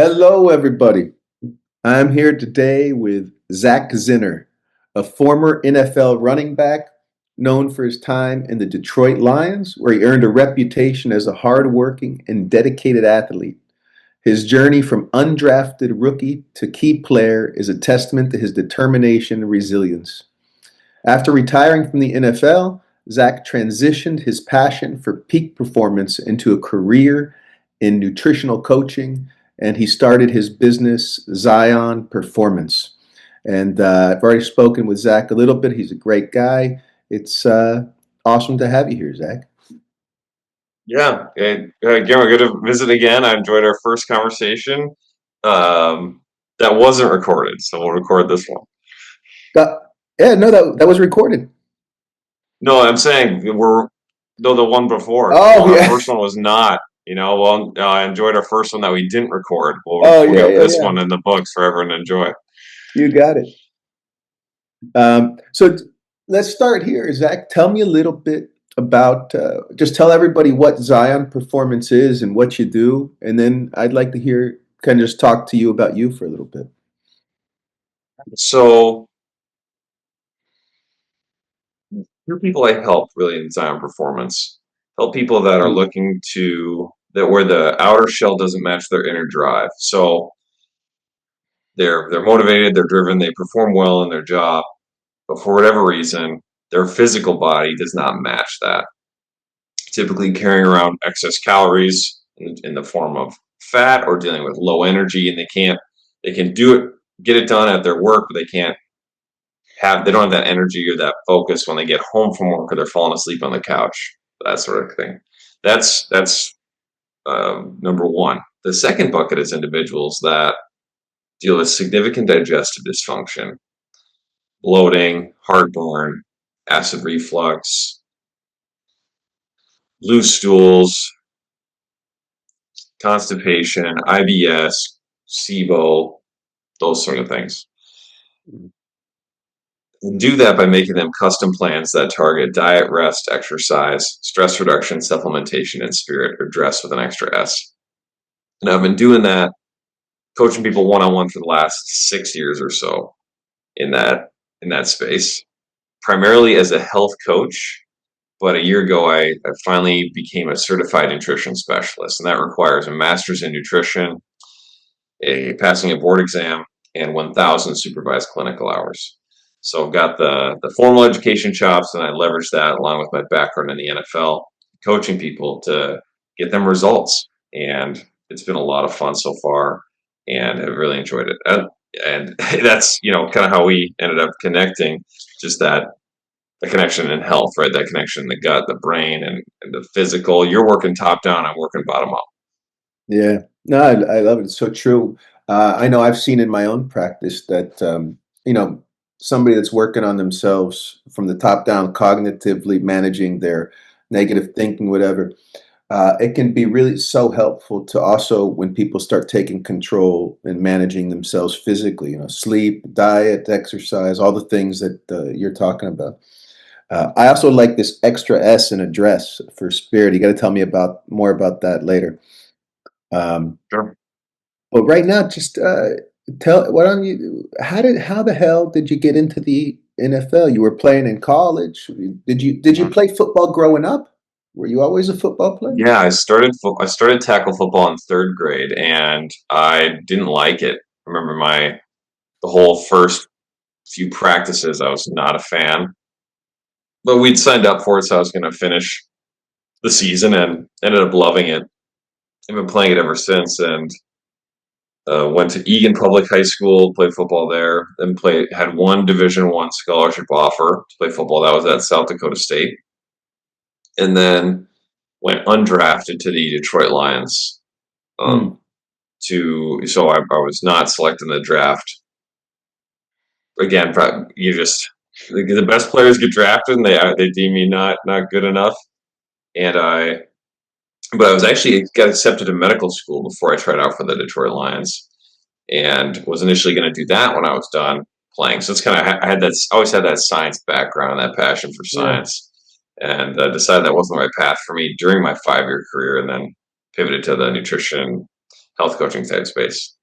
Hello, everybody. I'm here today with Zach Zenner, a former NFL running back known for his time in the Detroit Lions, where he earned a reputation as a hardworking and dedicated athlete. His journey from undrafted rookie to key player is a testament to his determination and resilience. After retiring from the NFL, Zach transitioned his passion for peak performance into a career in nutritional coaching, and he started his business, Zion Performance. And I've already spoken with Zach a little bit. He's a great guy. It's awesome to have you here, Zach. Yeah, again, we're good to visit again. I enjoyed our first conversation. That wasn't recorded, so we'll record this one. Uh, yeah, no, that was recorded. No, I'm saying the one before. Oh, Our yeah. first one was not. I enjoyed our first one that we didn't record. Oh, We'll yeah, get yeah, this yeah. one in the books for everyone to enjoy. You got it. So let's start here. Zach, tell me a little bit about, just tell everybody what Zion Performance is and what you do. And then I'd like to hear, kind of just talk to you about you for a little bit. So, few people I help really in design performance. Help people that are Mm. looking to that where the outer shell doesn't match their inner drive. So they're motivated, they're driven, they perform well in their job, but for whatever reason, their physical body does not match that. Typically carrying around excess calories in the form of fat or dealing with low energy, and they can do it, get it done at their work, but they don't have that energy or that focus when they get home from work or they're falling asleep on the couch, that sort of thing. That's number one. The second bucket is individuals that deal with significant digestive dysfunction, bloating, heartburn, acid reflux, loose stools, constipation, IBS, SIBO, those sort of things. And do that by making them custom plans that target diet, rest, exercise, stress reduction, supplementation, and spirit, or dress with an extra S. And I've been doing that, coaching people one on one for the last 6 years or so in that space, primarily as a health coach. But a year ago, I finally became a certified nutrition specialist, and that requires a master's in nutrition, a passing a board exam, and 1,000 supervised clinical hours. So I've got the formal education chops, and I leverage that along with my background in the NFL, coaching people to get them results. And it's been a lot of fun so far, and I've really enjoyed it. And that's kind of how we ended up connecting. Just that the connection in health, right? That connection in the gut, the brain, and the physical. You're working top down. I'm working bottom up. Yeah, no, I love it. It's so true. I know I've seen in my own practice that, somebody that's working on themselves from the top down, cognitively managing their negative thinking, whatever. It can be really so helpful to also when people start taking control and managing themselves physically, sleep, diet, exercise, all the things that you're talking about. I also like this extra S in address for spirit. You got to tell me about more about that later. Um, Sure. but right now, just tell why don't you? How the hell did you get into the NFL? You were playing in college. Did you play football growing up? Were you always a football player? Yeah, I started tackle football in third grade, and I didn't like it. I remember the whole first few practices. I was not a fan, but we'd signed up for it, so I was going to finish the season, and ended up loving it. I've been playing it ever since, and went to Egan Public High School, played football there, then had one Division I scholarship offer to play football. That was at South Dakota State, and then went undrafted to the Detroit Lions. Hmm. Um, I was not selected in the draft. Again, you just the best players get drafted, and they deem me not good enough. And but I was actually got accepted to medical school before I tried out for the Detroit Lions, and was initially going to do that when I was done playing. So it's kind of I had that always had that science background, that passion for Yeah. science, and decided that wasn't the right path for me during my 5 year career, and then pivoted to the nutrition health coaching type space.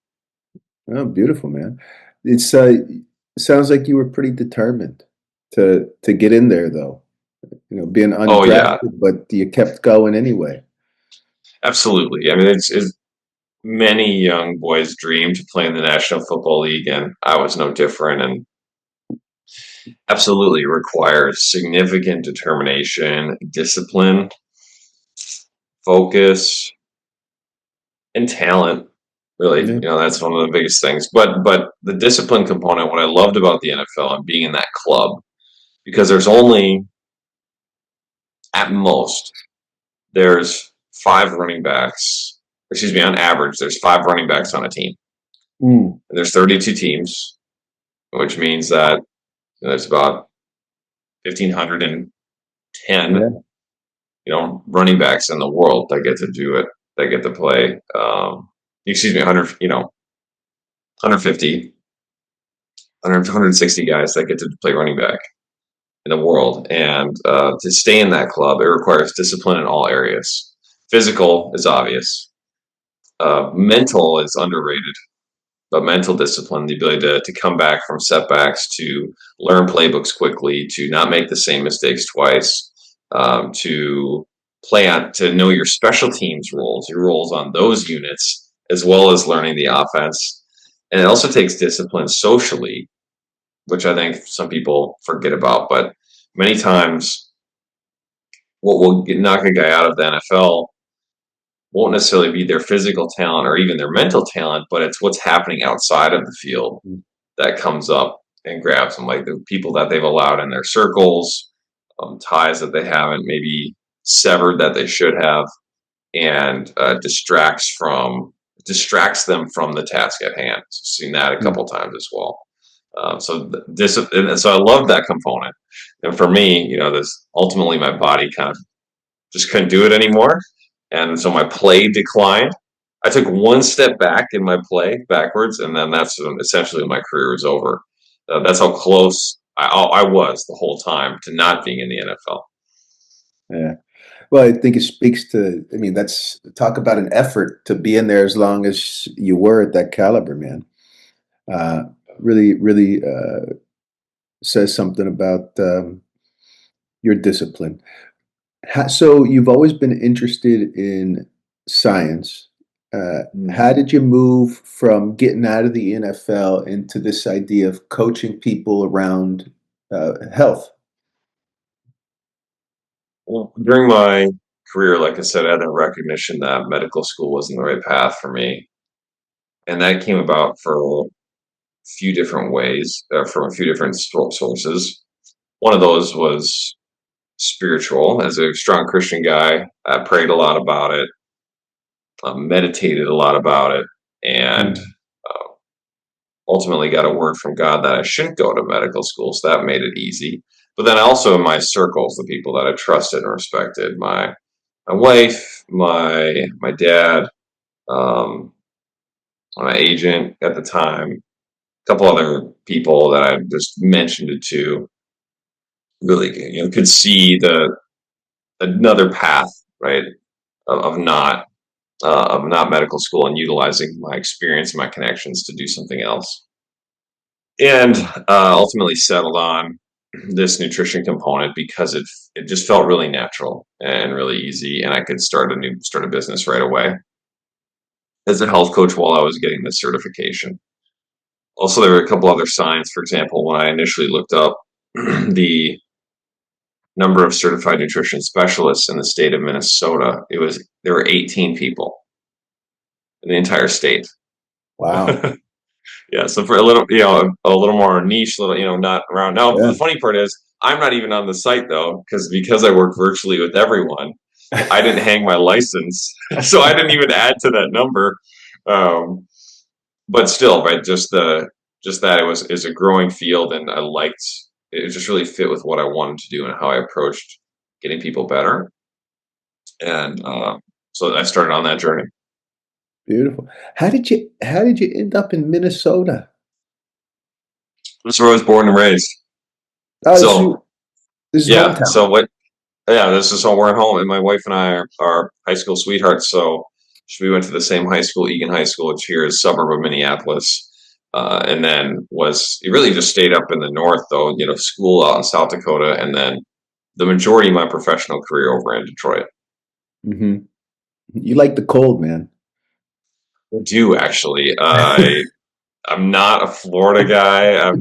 Oh, beautiful, man. It's sounds like you were pretty determined to get in there, though. You know, being Oh yeah, undrafted, but you kept going anyway. absolutely. I mean, it's many young boys dream to play in the National Football League, and I was no different. And absolutely requires significant determination, discipline, focus, and talent. Really, Yeah. that's one of the biggest things. But the discipline component, what I loved about the NFL and being in that club, because there's only at most there's five running backs. Excuse me, on average, there's five running backs on a team, Mm, and there's 32 teams, which means that there's about 1,510 yeah. running backs in the world that get to do it, that get to play. Excuse me, 100, 150, 160 guys that get to play running back in the world. And to stay in that club, it requires discipline in all areas. Physical is obvious. Mental is underrated, but mental discipline, the ability to come back from setbacks, to learn playbooks quickly, to not make the same mistakes twice, to to know your special teams roles, your roles on those units, as well as learning the offense. And it also takes discipline socially, which I think some people forget about. But many times, what will knock a guy out of the NFL won't necessarily be their physical talent or even their mental talent, but it's what's happening outside of the field Mm, that comes up and grabs them, like the people that they've allowed in their circles, ties that they haven't maybe severed that they should have, and distracts them from the task at hand. So seen that a mm. couple times as well. So I love that component, and for me, this ultimately my body kind of just couldn't do it anymore, and so my play declined. I took one step back in my play backwards, and then that's essentially when my career was over. That's how close I was the whole time to not being in the NFL. Yeah. Well, I think it speaks to, I mean, that's talk about an effort to be in there as long as you were at that caliber, man. Uh, really, really says something about your discipline. So you've always been interested in science. How Mhm. did you move from getting out of the NFL into this idea of coaching people around health? Well, during my career, like I said, I had a recognition that medical school wasn't the right path for me, and that came about for a few different ways, from a few different sources. One of those was spiritual. As a strong Christian guy, I prayed a lot about it, meditated a lot about it, and Mm, uh, ultimately got a word from God that I shouldn't go to medical school. So that made it easy. But then also in my circles, the people that I trusted and respected, my wife, my dad, um, my agent at the time, a couple other people that I just mentioned it to, really could see the another path, right, of not medical school and utilizing my experience and my connections to do something else. And ultimately settled on this nutrition component because it just felt really natural and really easy, and I could start a business right away as a health coach while I was getting this certification. Also, there were a couple other signs. For example, when I initially looked up the number of certified nutrition specialists in the state of Minnesota, there were 18 people in the entire state. wow. Yeah, so for a little, a little more niche, little, not around. Now, Yeah. the funny part is, I'm not even on the site though, because I work virtually with everyone. I didn't hang my license, so I didn't even add to that number. Um, but still, right, just that it was is a growing field, and I liked it. Just really fit with what I wanted to do and how I approached getting people better, and so I started on that journey. Beautiful. How did you end up in Minnesota? That's where I was born and raised. Oh, So this is yeah, hometown. so what? Yeah, this is all we're at home, and my wife and I are high school sweethearts. So we went to the same high school, Egan High School, which here is a suburb of Minneapolis. And then it really just stayed up in the north, though, school out in South Dakota, and then the majority of my professional career over in Detroit. Hmm. You like the cold, man. I do actually. I'm not a Florida guy. I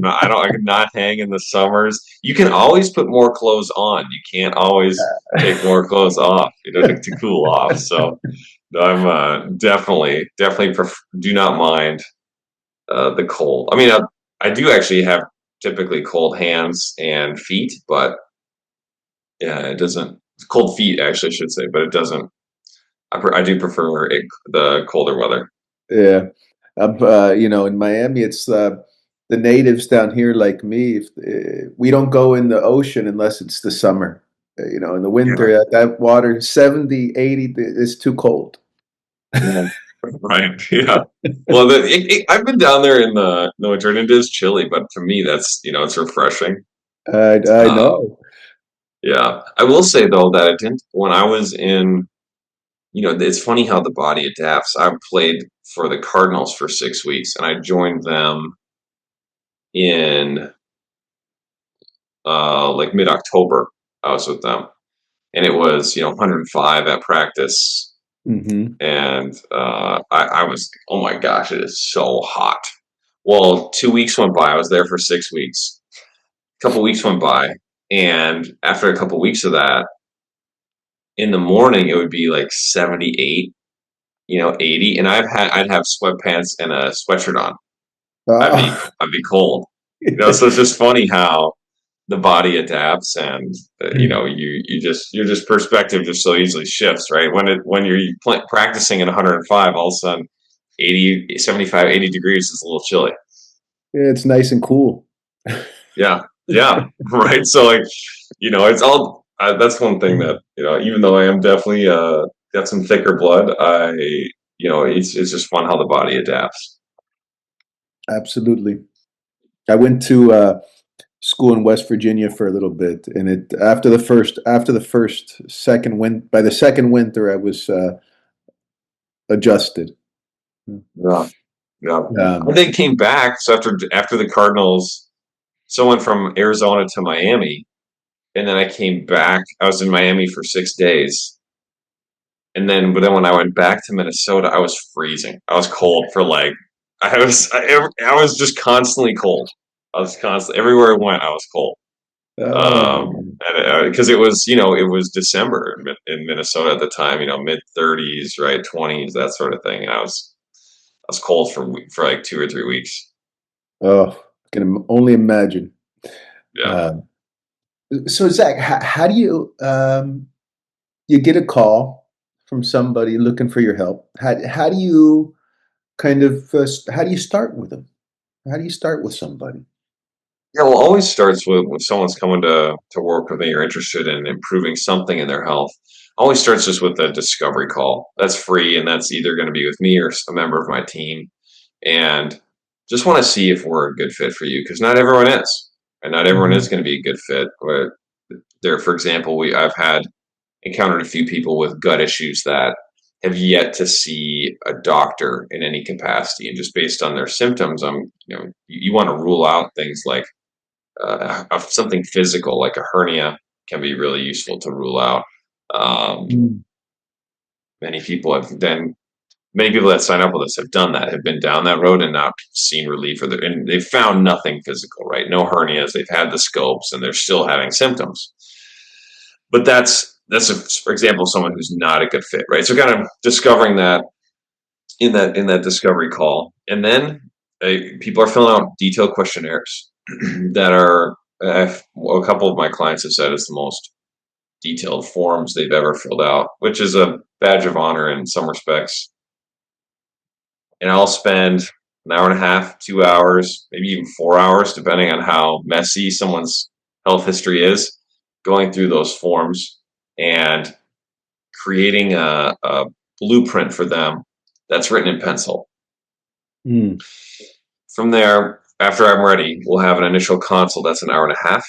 cannot hang in the summers. You can always put more clothes on. You can't always take more clothes off, to cool off. So no, I'm definitely do not mind the cold. I mean, I do actually have typically cold hands and feet, but yeah, it doesn't. Cold feet, actually, I should say, but it doesn't. I do prefer the colder weather. Yeah. In Miami, it's the natives down here like me. If, we don't go in the ocean unless it's the summer. In the winter, Yeah. that water 70, 80 is too cold. Yeah. Right. Yeah. Well, I've been down there in the winter, and it is chilly, but to me, that's it's refreshing. I Um, know. yeah. I will say though that I didn't when I was in. It's funny how the body adapts. I played for the Cardinals for 6 weeks, and I joined them in like mid October. I was with them, and it was 105 at practice, Hmm. and I was, oh my gosh, it is so hot. Well, 2 weeks went by. I was there for 6 weeks. A couple weeks went by, and after a couple weeks of that, in the morning it would be like 78, 80, and I'd have sweatpants and a sweatshirt on. Oh. I'd be cold. So it's just funny how the body adapts, and your just perspective just so easily shifts, right? When you're practicing at 105, all of a sudden 80, 75, 80 degrees is a little chilly. Yeah, it's nice and cool. Yeah, yeah, right. So like, it's all that's one thing that even though I am definitely got some thicker blood, it's just fun how the body adapts. Absolutely. I went to school in West Virginia for a little bit, and it after the first second win by the second winter, I was adjusted. Yeah, yeah. I Um, think came back. So after the Cardinals, someone from Arizona to Miami, and then I came back. I was in Miami for 6 days, but then when I went back to Minnesota, I was freezing. I was cold for like I was just constantly cold. I was constantly everywhere I went. I was cold. oh, Because it was December in Minnesota at the time. Mid 30s, right, 20s, that sort of thing. And I was cold for like 2 or 3 weeks. oh, I can only imagine. Yeah. Uh, so Zach, how do you get a call from somebody looking for your help? How do you how do you start with them? How do you start with somebody? Yeah, well, it always starts with when someone's coming to work with me or interested in improving something in their health. Always starts just with a discovery call. That's free, and that's either going to be with me or a member of my team. And just want to see if we're a good fit for you, because not everyone is, and not everyone is Mhm. going to be a good fit. But there, for example, I've had encountered a few people with gut issues that have yet to see a doctor in any capacity, and just based on their symptoms, you want to rule out things like of something physical like a hernia can be really useful to rule out. Um, Mm. many people have then many people that sign up with us have done that, have been down that road and not seen relief, and they've found nothing physical, right? No hernias. They've had the scopes and they're still having symptoms. But for example, someone who's not a good fit, right? So kind of discovering that in that discovery call, and then people are filling out detailed questionnaires that are a couple of my clients have said is the most detailed forms they've ever filled out, which is a badge of honor in some respects. And I'll spend an hour and a half, 2 hours, maybe even 4 hours, depending on how messy someone's health history is, going through those forms and creating a blueprint for them that's written in pencil. Mm. From there, after I'm ready, we'll have an initial consult that's an hour and a half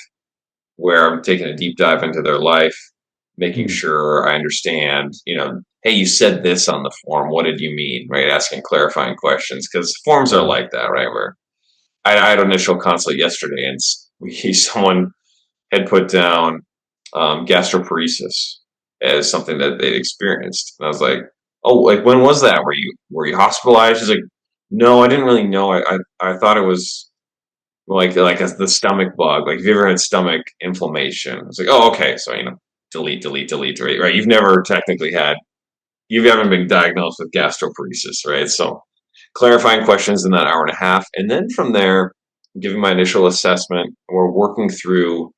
where I'm taking a deep dive into their life, making Mm. sure I understand, hey, you said this on the form. What did you mean? Right? Asking clarifying questions because forms are Yeah. like that, right? Where I had an initial consult yesterday and someone had put down gastroparesis as something that they'd experienced. And I was like, oh, like when was that? Were you hospitalized? She's like, no, I didn't really know. I thought it was the stomach bug. Like, have you ever had stomach inflammation? It's like, oh, okay. So delete, right? You haven't been diagnosed with gastroparesis, right? So clarifying questions in that hour and a half, and then from there, giving my initial assessment. We're working through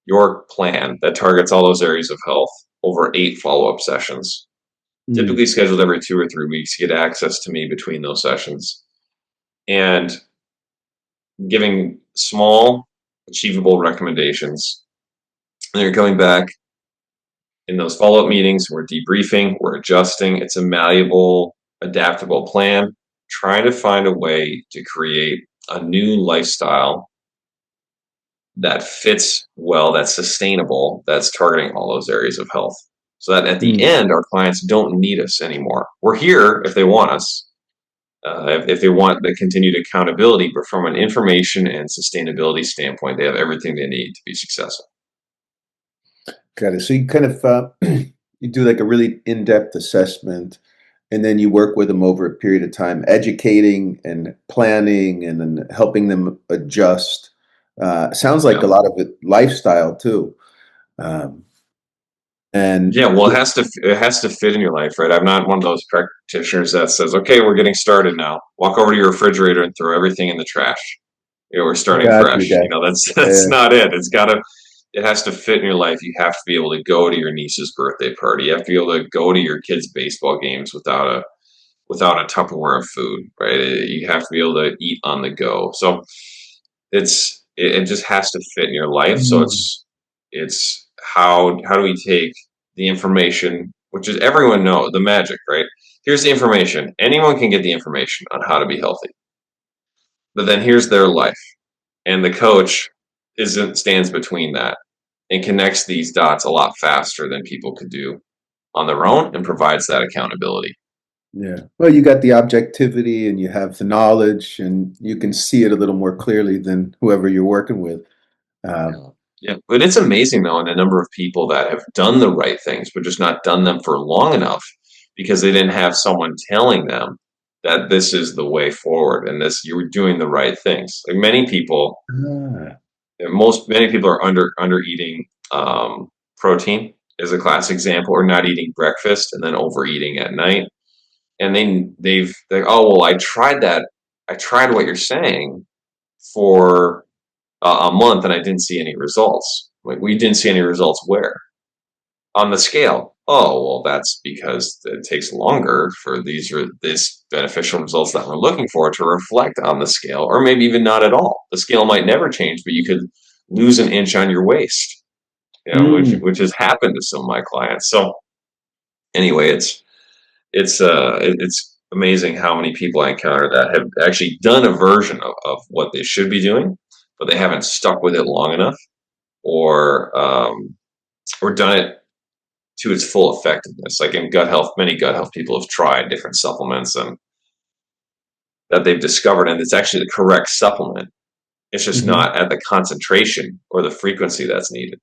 your plan that targets all those areas of health over 8 follow-up sessions, Mm. typically scheduled every 2 or 3 weeks. You get access to me between those sessions, and giving small, achievable recommendations. And you're coming back in those follow-up meetings. We're debriefing, we're adjusting. It's a malleable, adaptable plan, trying to find a way to create a new lifestyle that fits well, that's sustainable, that's targeting all those areas of health. So that at the Mm. end, our clients don't need us anymore. We're here if they want us, if they want the continued accountability, but from an information and sustainability standpoint, they have everything they need to be successful. Got it. So you kind of you do like a really in-depth assessment, and then you work with them over a period of time, educating and planning, and then helping them adjust. Sounds like Yeah. a lot of it lifestyle too. Um, and Yeah, well, it has to fit in your life, right? I'm not one of those practitioners that says, "Okay, we're getting started now. Walk over to your refrigerator and throw everything in the trash. We're starting got you, fresh." got That's yeah. not it. It has to fit in your life. You have to be able to go to your niece's birthday party. You have to be able to go to your kids' baseball games without a Tupperware of food, right? You have to be able to eat on the go. So it just has to fit in your life. So Mm. it's how do we take the information, which is everyone know the magic, right? Here's the information. Anyone can get the information on how to be healthy, but then here's their life, and the coach isn't stands between that and connects these dots a lot faster than people could do on their own and provides that accountability. Yeah. Well, you got the objectivity and you have the knowledge and you can see it a little more clearly than whoever you're working with. Um, Yeah. Yeah. But it's amazing though, in the number of people that have done the right things, but just not done them for long enough because they didn't have someone telling them that this is the way forward and this you're doing the right things. Like ah, many people are under eating protein is a classic example, or not eating breakfast and then overeating at night. And they're oh well, I tried what you're saying for a month and I didn't see any results. Like, we didn't see any results where? On the scale. Oh, well, that's because it takes longer for these beneficial results that we're looking for to reflect on the scale, or maybe even not at all. The scale might never change, but you could lose an inch on your waist, mm, which has happened to some of my clients. So anyway, it's amazing how many people I encounter that have actually done a version of what they should be doing, but they haven't stuck with it long enough, or done it to its full effectiveness. Like in gut health, many gut health people have tried different supplements and that they've discovered, and it's actually the correct supplement. It's just mhm, not at the concentration or the frequency that's needed.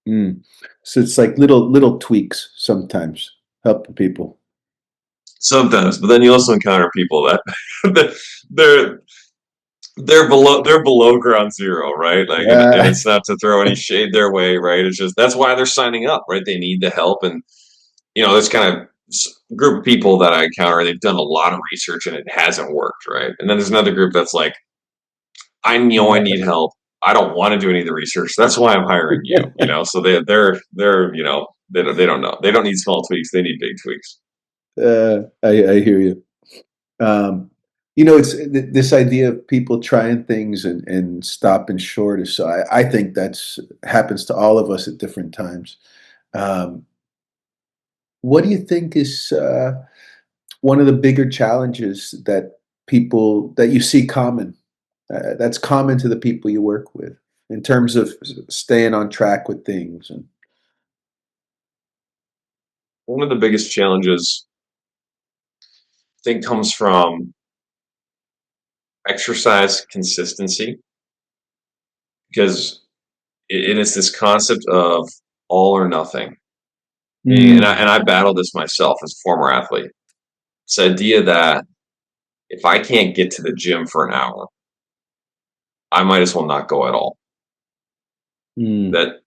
mm. So it's like little tweaks sometimes help the people. Sometimes, but then you also encounter people that they're they're below ground zero, right? Like, and Uh, it's not to throw any shade their way, right? It's just that's why they're signing up, right? They need the help, and this kind of group of people that I encounter, they've done a lot of research and it hasn't worked, right? And then there's another group that's like, I know I need help. I don't want to do any of the research. That's why I'm hiring you. So they don't know. They don't need small tweaks. They need big tweaks. I hear you. Um, it's this idea of people trying things and stopping short. So I think that's happens to all of us at different times. Um, what do you think is one of the bigger challenges that people that you see common that's common to the people you work with in terms of staying on track with things and one of the biggest challenges I think comes from exercise consistency because it is this concept of all or nothing. And I, Mm, and I battled this myself as a former athlete. This idea that if I can't get to the gym for an hour, I might as well not go at all. mm. That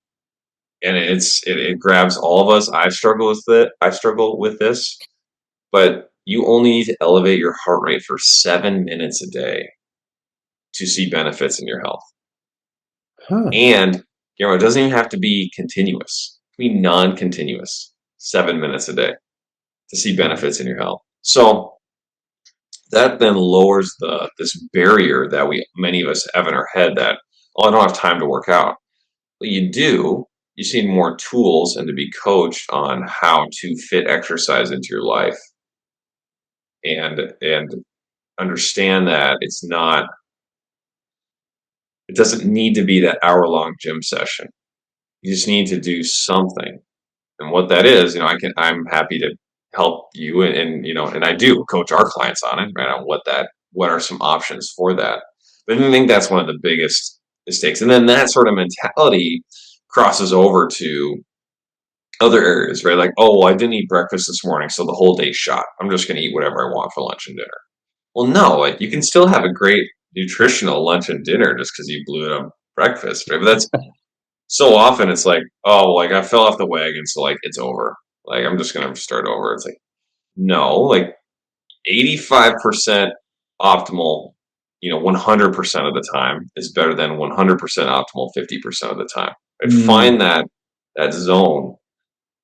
and it grabs all of us. I struggle with it. I struggle with this, but you only need to elevate your heart rate for 7 minutes a day to see benefits in your health. Huh. And it doesn't even have to be continuous. It can be non-continuous. 7 minutes a day to see benefits in your health. So that then lowers the this barrier that we many of us have in our head that, oh, I don't have time to work out. But you do. You see more tools and to be coached on how to fit exercise into your life and understand that it doesn't need to be that hour long gym session. You just need to do something. And what that is, I'm happy to help you and I do coach our clients on it, right? On what are some options for that. But I think that's one of the biggest mistakes. And then that sort of mentality crosses over to other areas, right? Like, oh, well, I didn't eat breakfast this morning, so the whole day's shot. I'm just going to eat whatever I want for lunch and dinner. Well, no, like you can still have a great nutritional lunch and dinner just because you blew it on breakfast, right? But that's so often it's like, oh, like I fell off the wagon, so like it's over. Like I'm just gonna start over. It's like, no, like 85% optimal, 100% of the time is better than 100% optimal 50% of the time. And Mm. find that zone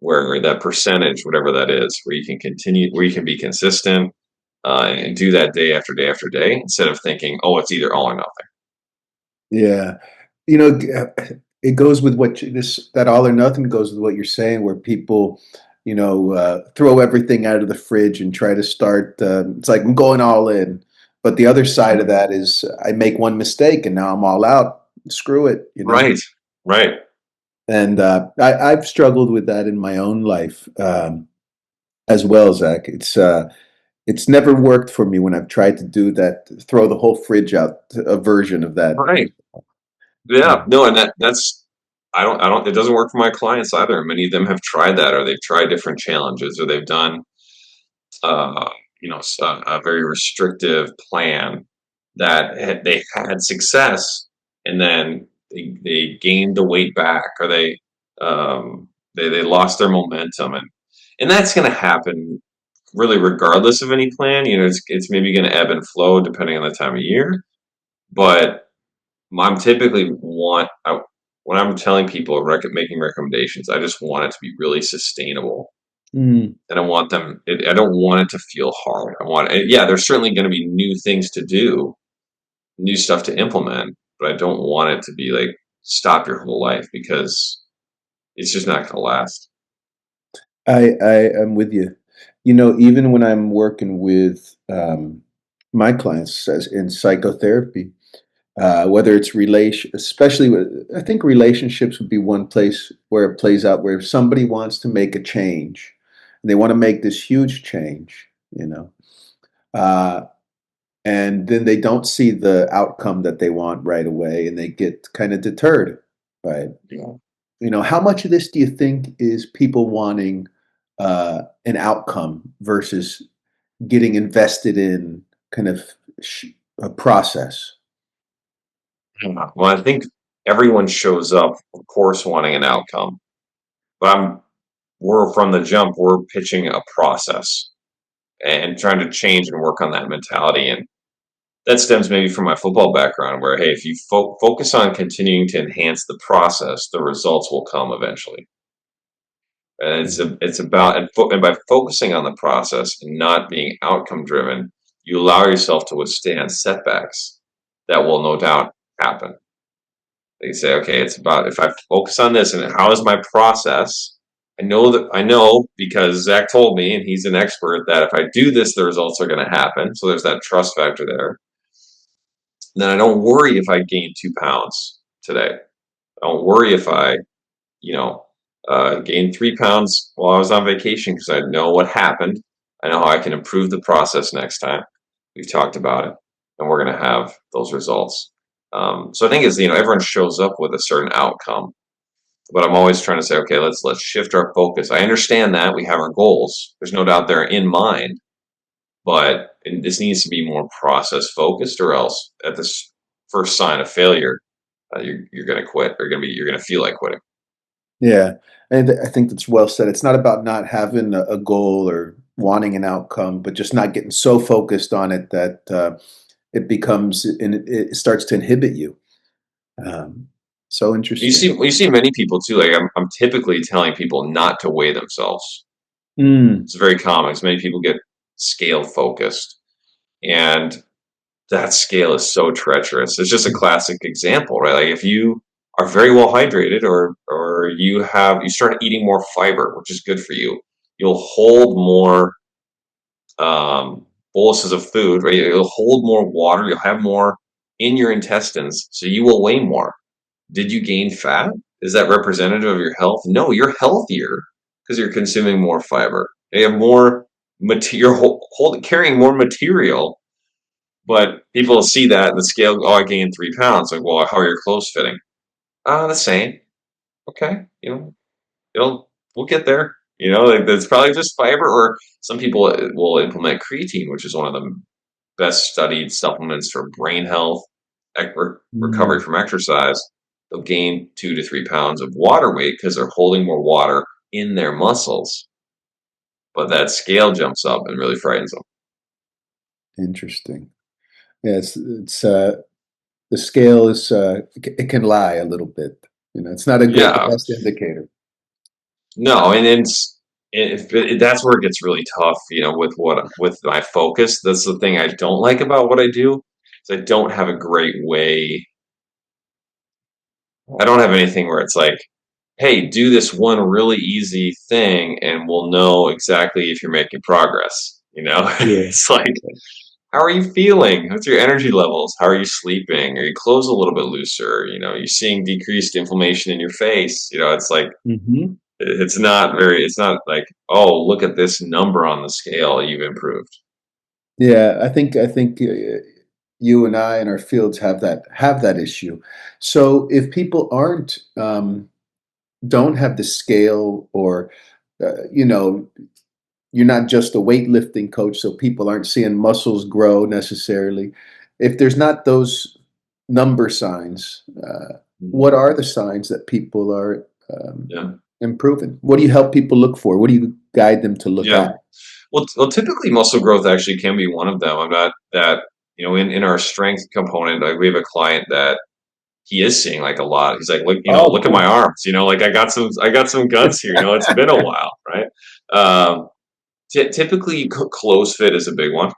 where that percentage, whatever that is, where you can continue, where you can be consistent, and do that day after day after day instead of thinking, oh, it's either all or nothing. Yeah. It goes with that all or nothing goes with what you're saying, where people, throw everything out of the fridge and try to start. It's like I'm going all in, but the other side of Mhm. that is I make one mistake and now I'm all out. Screw it. Right, right. And I've struggled with that in my own life as well, Zach. It's never worked for me when I've tried to do that, throw the whole fridge out, a version of that. Right. Yeah, no, and that's it doesn't work for my clients either. Many of them have tried that, or they've tried different challenges, or they've done a very restrictive plan that they had success, and then they gained the weight back, or they lost their momentum, and that's going to happen really regardless of any plan. It's maybe going to ebb and flow depending on the time of year, but I'm typically when I'm telling people making recommendations, I just want it to be really sustainable, Mm. and I want them. I don't want it to feel hard. Yeah, there's certainly going to be new things to do, new stuff to implement, but I don't want it to be like stop your whole life because it's just not going to last. I am with you. Even when I'm working with my clients as in psychotherapy, whether it's especially I think relationships would be one place where it plays out, where if somebody wants to make a change and they want to make this huge change, uh, and then they don't see the outcome that they want right away, and they get kind of deterred by it. Yeah. How much of this do you think is people wanting an outcome versus getting invested in kind of a process? Yeah. Well, I think everyone shows up, of course, wanting an outcome, but we're from the jump, we're pitching a process and trying to change and work on that mentality. And that stems maybe from my football background, where hey, if you focus on continuing to enhance the process, the results will come eventually. And it's about and by focusing on the process and not being outcome driven, you allow yourself to withstand setbacks that will no doubt happen. They say, okay, it's about if I focus on this and how is my process. I know because Zach told me, and he's an expert, that if I do this, the results are going to happen. So there's that trust factor there. Then I don't worry if I gain 2 pounds today. I don't worry if I, you know, Gained 3 pounds while I was on vacation because I know what happened. I know how I can improve the process next time. We've talked about it, and we're going to have those results. So I think is everyone shows up with a certain outcome, but I'm always trying to say, okay, let's shift our focus. I understand that we have our goals. There's no doubt they're in mind, but this needs to be more process focused, or else at this first sign of failure, you're going to quit, or you're going to feel like quitting. Yeah, and I think that's well said. It's not about not having a goal or wanting an outcome, but just not getting so focused on it that it becomes and it starts to inhibit you. Um, so interesting. You see many people too. Like I'm typically telling people not to weigh themselves. Mm, It's very common. Because many people get scale focused, and that scale is so treacherous. It's just a classic example, right? Like if you are very well hydrated, or you start eating more fiber, which is good for you, you'll hold more boluses of food, right? You'll hold more water. You'll have more in your intestines, so you will weigh more. Did you gain fat? Is that representative of your health? No, you're healthier because you're consuming more fiber. You have more material, carrying more material, but people see that in the scale. Oh, I gained 3 pounds. Like, well, how are your clothes fitting? The same. Okay, we'll get there. Like that's probably just fiber, or some people will implement creatine, which is one of the best studied supplements for brain health, recovery mm, from exercise. They'll gain 2 to 3 pounds of water weight because they're holding more water in their muscles. But that scale jumps up and really frightens them. interesting. Yes, it's the scale is it can lie a little bit. It's not the Yeah, best indicator. no, and that's where it gets really tough. With my focus. That's the thing I don't like about what I do. Is I don't have a great way. I don't have anything where it's like, hey, do this one really easy thing and we'll know exactly if you're making progress. Yeah. It's like, how are you feeling? What's your energy levels? How are you sleeping? Are your clothes a little bit looser? You're seeing decreased inflammation in your face. It's like, Hmm. it's not like, oh, look at this number on the scale, you've improved. Yeah, I think you and I in our fields have that issue. So if people aren't don't have the scale or you know you're not just a weightlifting coach, so people aren't seeing muscles grow necessarily. If there's not those number signs, Mhm. what are the signs that people are Yeah. improving? What do you help people look for? What do you guide them to look Yeah. at? Well, typically muscle growth actually can be one of them. I'm not that, in our strength component, like we have a client that he is seeing like a lot. He's like, Oh, look at my cool. arms. Like I got some guts here. It's been a while, right? Um, typically, clothes fit is a big one.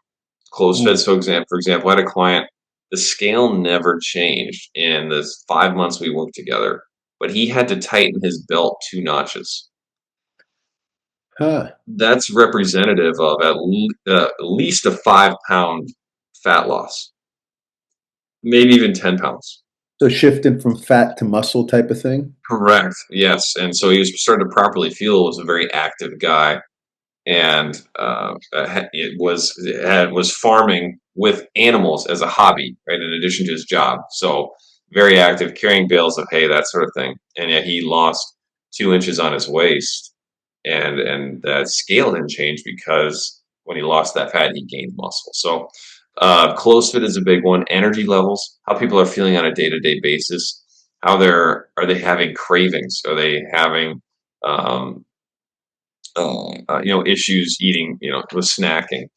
Clothes fit. Mm. So, for example, I had a client. The scale never changed in the 5 months we worked together, but he had to tighten his belt 2 notches. Huh. That's representative of at least a 5 pound fat loss, maybe even 10 pounds. So shifting from fat to muscle type of thing? Correct. Yes. And so he was starting to properly feel, was a very active guy, and was farming with animals as a hobby, right, in addition to his job. So very active, carrying bales of hay, that sort of thing. And yet he lost 2 inches on his waist, and that scale didn't change because when he lost that fat, he gained muscle. So close fit is a big one. Energy levels, how people are feeling on a day to day basis. Are they having cravings? Are they having um, issues eating, with snacking?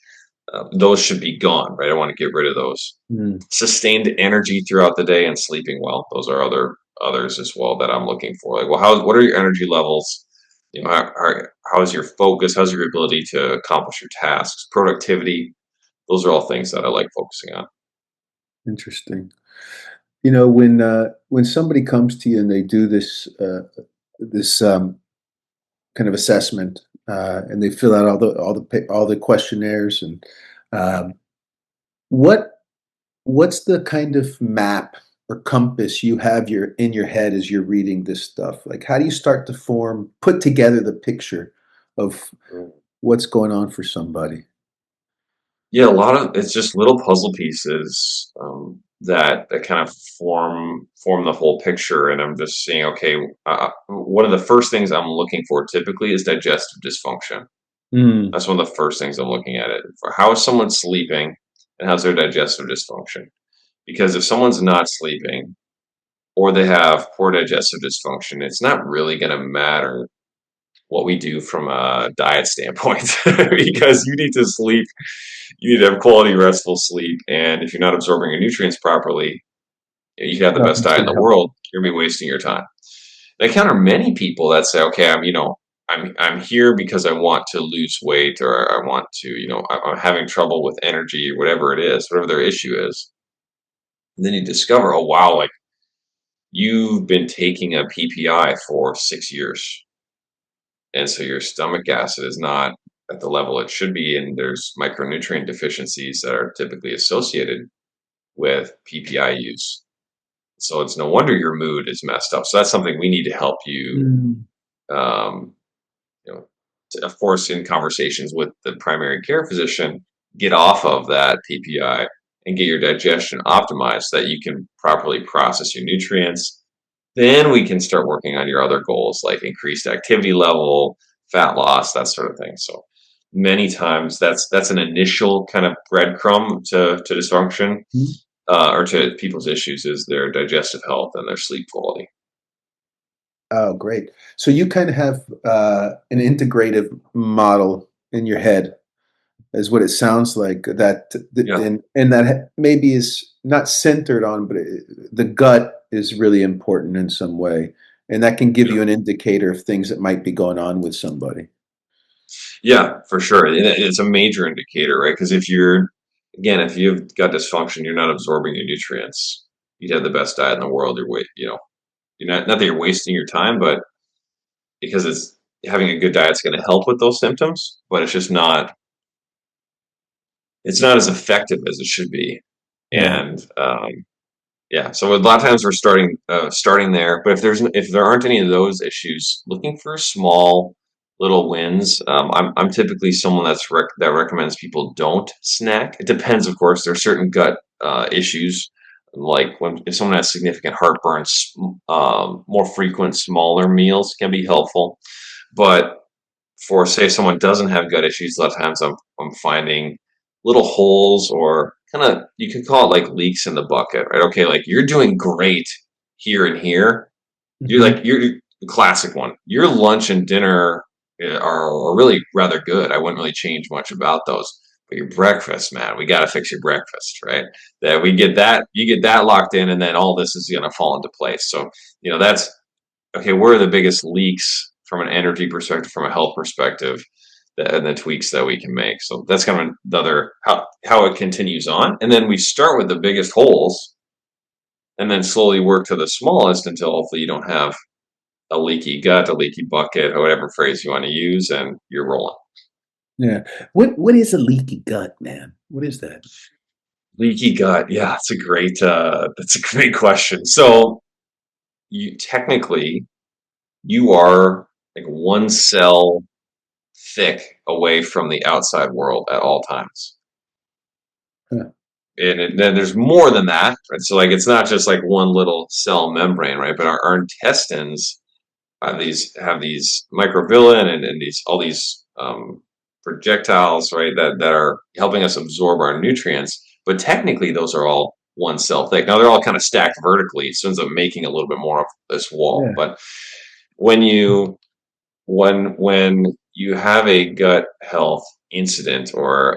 Those should be gone, right? I want to get rid of those. Mm. Sustained energy throughout the day and sleeping well. Those are others as well that I'm looking for. Like, well, what are your energy levels? How's your focus? How's your ability to accomplish your tasks? Productivity. Those are all things that I like focusing on. Interesting. When somebody comes to you and they do this kind of assessment, and they fill out all the questionnaires, and um, what what's the kind of map or compass you have in your head as you're reading this stuff? Like, how do you start to put together the picture of what's going on for somebody? Yeah, a lot of it's just little puzzle pieces that kind of form the whole picture, and I'm just seeing, okay, one of the first things I'm looking for typically is digestive dysfunction. Mm. That's one of the first things I'm looking at it for. How is someone sleeping, and how's their digestive dysfunction? Because if someone's not sleeping or they have poor digestive dysfunction, it's not really going to matter what we do from a diet standpoint because you need to sleep. You need to have quality, restful sleep. And if you're not absorbing your nutrients properly, you can have the best Nothing's diet in gonna the help. world. You're going to be wasting your time. And I encounter many people that say, okay, I'm here because I want to lose weight or I want to, I'm having trouble with energy or whatever it is, whatever their issue is. And then you discover, oh, wow, like you've been taking a PPI for 6 years. And so your stomach acid is not at the level it should be. And there's micronutrient deficiencies that are typically associated with PPI use. So it's no wonder your mood is messed up. So that's something we need to help you, Mm. um, of course, in conversations with the primary care physician, get off of that PPI and get your digestion optimized so that you can properly process your nutrients. Then we can start working on your other goals like increased activity level, fat loss, that sort of thing. So many times that's an initial kind of breadcrumb to dysfunction Mm. or to people's issues is their digestive health and their sleep quality. Oh, great. So you kind of have an integrative model in your head, is what it sounds like. Yeah, And that maybe is not centered on, but the gut is really important in some way, and that can give yeah, you an indicator of things that might be going on with somebody. yeah, for sure. And it's a major indicator, right? Because if you've got dysfunction, you're not absorbing your nutrients. You'd have the best diet in the world. You're not that you're wasting your time, but because it's having a good diet's going to help with those symptoms, but it's not as effective as it should be. Yeah. And yeah, so a lot of times we're starting there, but if there aren't any of those issues, looking for small little wins. I'm typically someone that recommends people don't snack. It depends, of course. There are certain gut issues, like if someone has significant heartburn, more frequent smaller meals can be helpful. But for say someone doesn't have gut issues, a lot of times I'm finding little holes or kind of you could call it like leaks in the bucket, right? Okay, like you're doing great here and here. Mhm. You're the classic one. Your lunch and dinner are really rather good. I wouldn't really change much about those. But your breakfast, man, we got to fix your breakfast, right? That we get that you get that locked in, and then all this is going to fall into place. So that's okay, where are the biggest leaks from an energy perspective, from a health perspective, and the tweaks that we can make. So that's kind of another how it continues on. And then we start with the biggest holes and then slowly work to the smallest until hopefully you don't have a leaky gut, a leaky bucket, or whatever phrase you want to use, and you're rolling. Yeah. What is a leaky gut, man? What is that? Leaky gut, yeah, that's a great question. So you technically you are like one cell thick away from the outside world at all times. Huh. And then there's more than that, right? So like it's not just like one little cell membrane, right? But our intestines have these microvilli and these all these projectiles, right? That are helping us absorb our nutrients. But technically, those are all one cell thick. Now they're all kind of stacked vertically, so it ends up making a little bit more of this wall. Yeah. But when you when you have a gut health incident or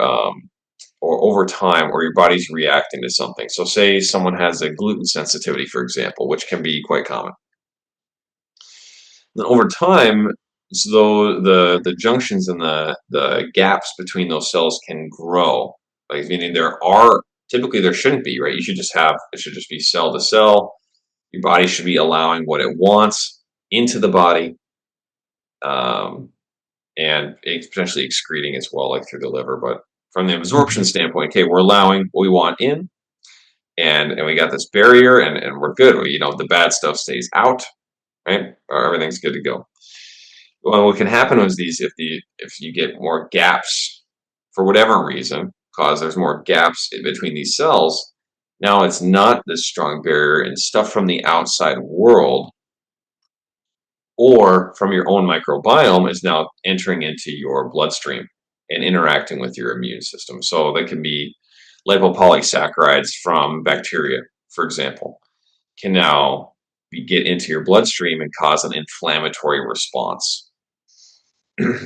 over time or your body's reacting to something. So say someone has a gluten sensitivity, for example, which can be quite common. Then over time, so the junctions and the gaps between those cells can grow. Like meaning there shouldn't be, right? It should just be cell to cell. Your body should be allowing what it wants into the body. Um, and it's potentially excreting as well, like through the liver. But from the absorption Mhm. standpoint, okay, we're allowing what we want in, and we got this barrier, and we're good. The bad stuff stays out, right? Or everything's good to go. Well, what can happen is if you get more gaps for whatever reason, cause there's more gaps in between these cells. Now it's not this strong barrier, and stuff from the outside world or from your own microbiome is now entering into your bloodstream and interacting with your immune system. So that can be lipopolysaccharides from bacteria, for example, can now get into your bloodstream and cause an inflammatory response.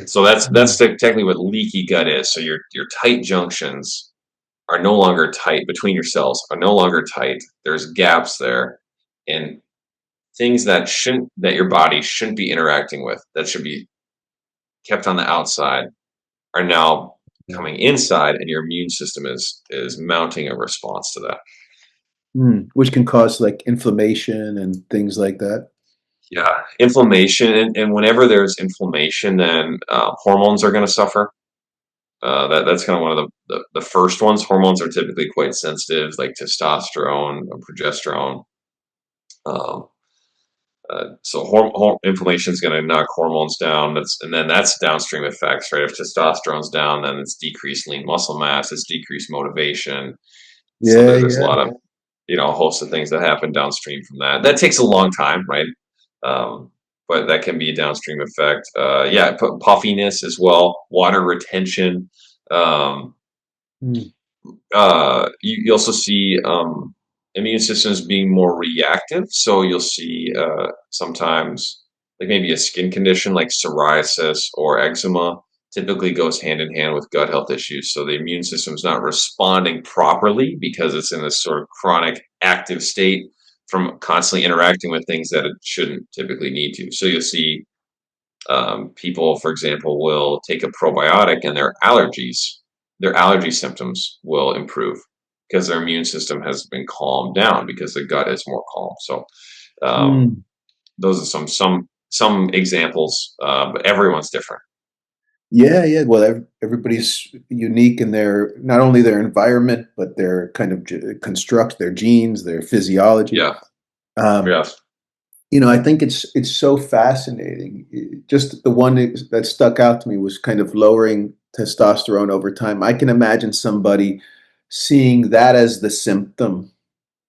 So that's Mm. technically what leaky gut is. So your tight junctions are no longer tight between your cells, are no longer tight. There's gaps there, and things that your body shouldn't be interacting with, that should be kept on the outside, are now Yeah. coming inside, and your immune system is mounting a response to that. Which can cause like inflammation and things like that. Yeah, inflammation, and whenever there's inflammation, then hormones are going to suffer. That's kind of one of the first ones. Hormones are typically quite sensitive, like testosterone, progesterone. Um, so inflammation is going to knock hormones down. And then that's downstream effects, right? If testosterone's down, then it's decreased lean muscle mass, it's decreased motivation. So Yeah, there's a yeah. lot of a host of things that happen downstream from that. That takes a long time, right? Um, but that can be a downstream effect. Yeah, puffiness as well, water retention. Um, Mm. you also see immune systems being more reactive. So you'll see sometimes, like maybe a skin condition like psoriasis or eczema, typically goes hand in hand with gut health issues. So the immune system is not responding properly because it's in this sort of chronic active state from constantly interacting with things that it shouldn't typically need to. So you'll see people, for example, will take a probiotic and their allergy symptoms will improve because their immune system has been calmed down because the gut is more calm. So um, Mm. those are some examples, but everyone's different. Yeah, yeah. Well, everybody's unique in their not only their environment, but their kind of construct, their genes, their physiology. Yeah. Um, Yes. I think it's so fascinating. Just the one that stuck out to me was kind of lowering testosterone over time. I can imagine somebody seeing that as the symptom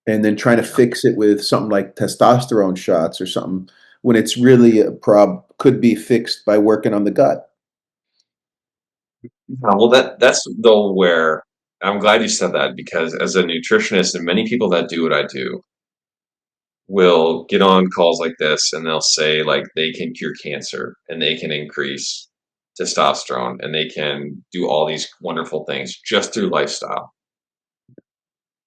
and then trying to Yeah. fix it with something like testosterone shots or something when it's really a could be fixed by working on the gut. Well, that's though where I'm glad you said that, because as a nutritionist and many people that do what I do will get on calls like this and they'll say like they can cure cancer and they can increase testosterone and they can do all these wonderful things just through lifestyle.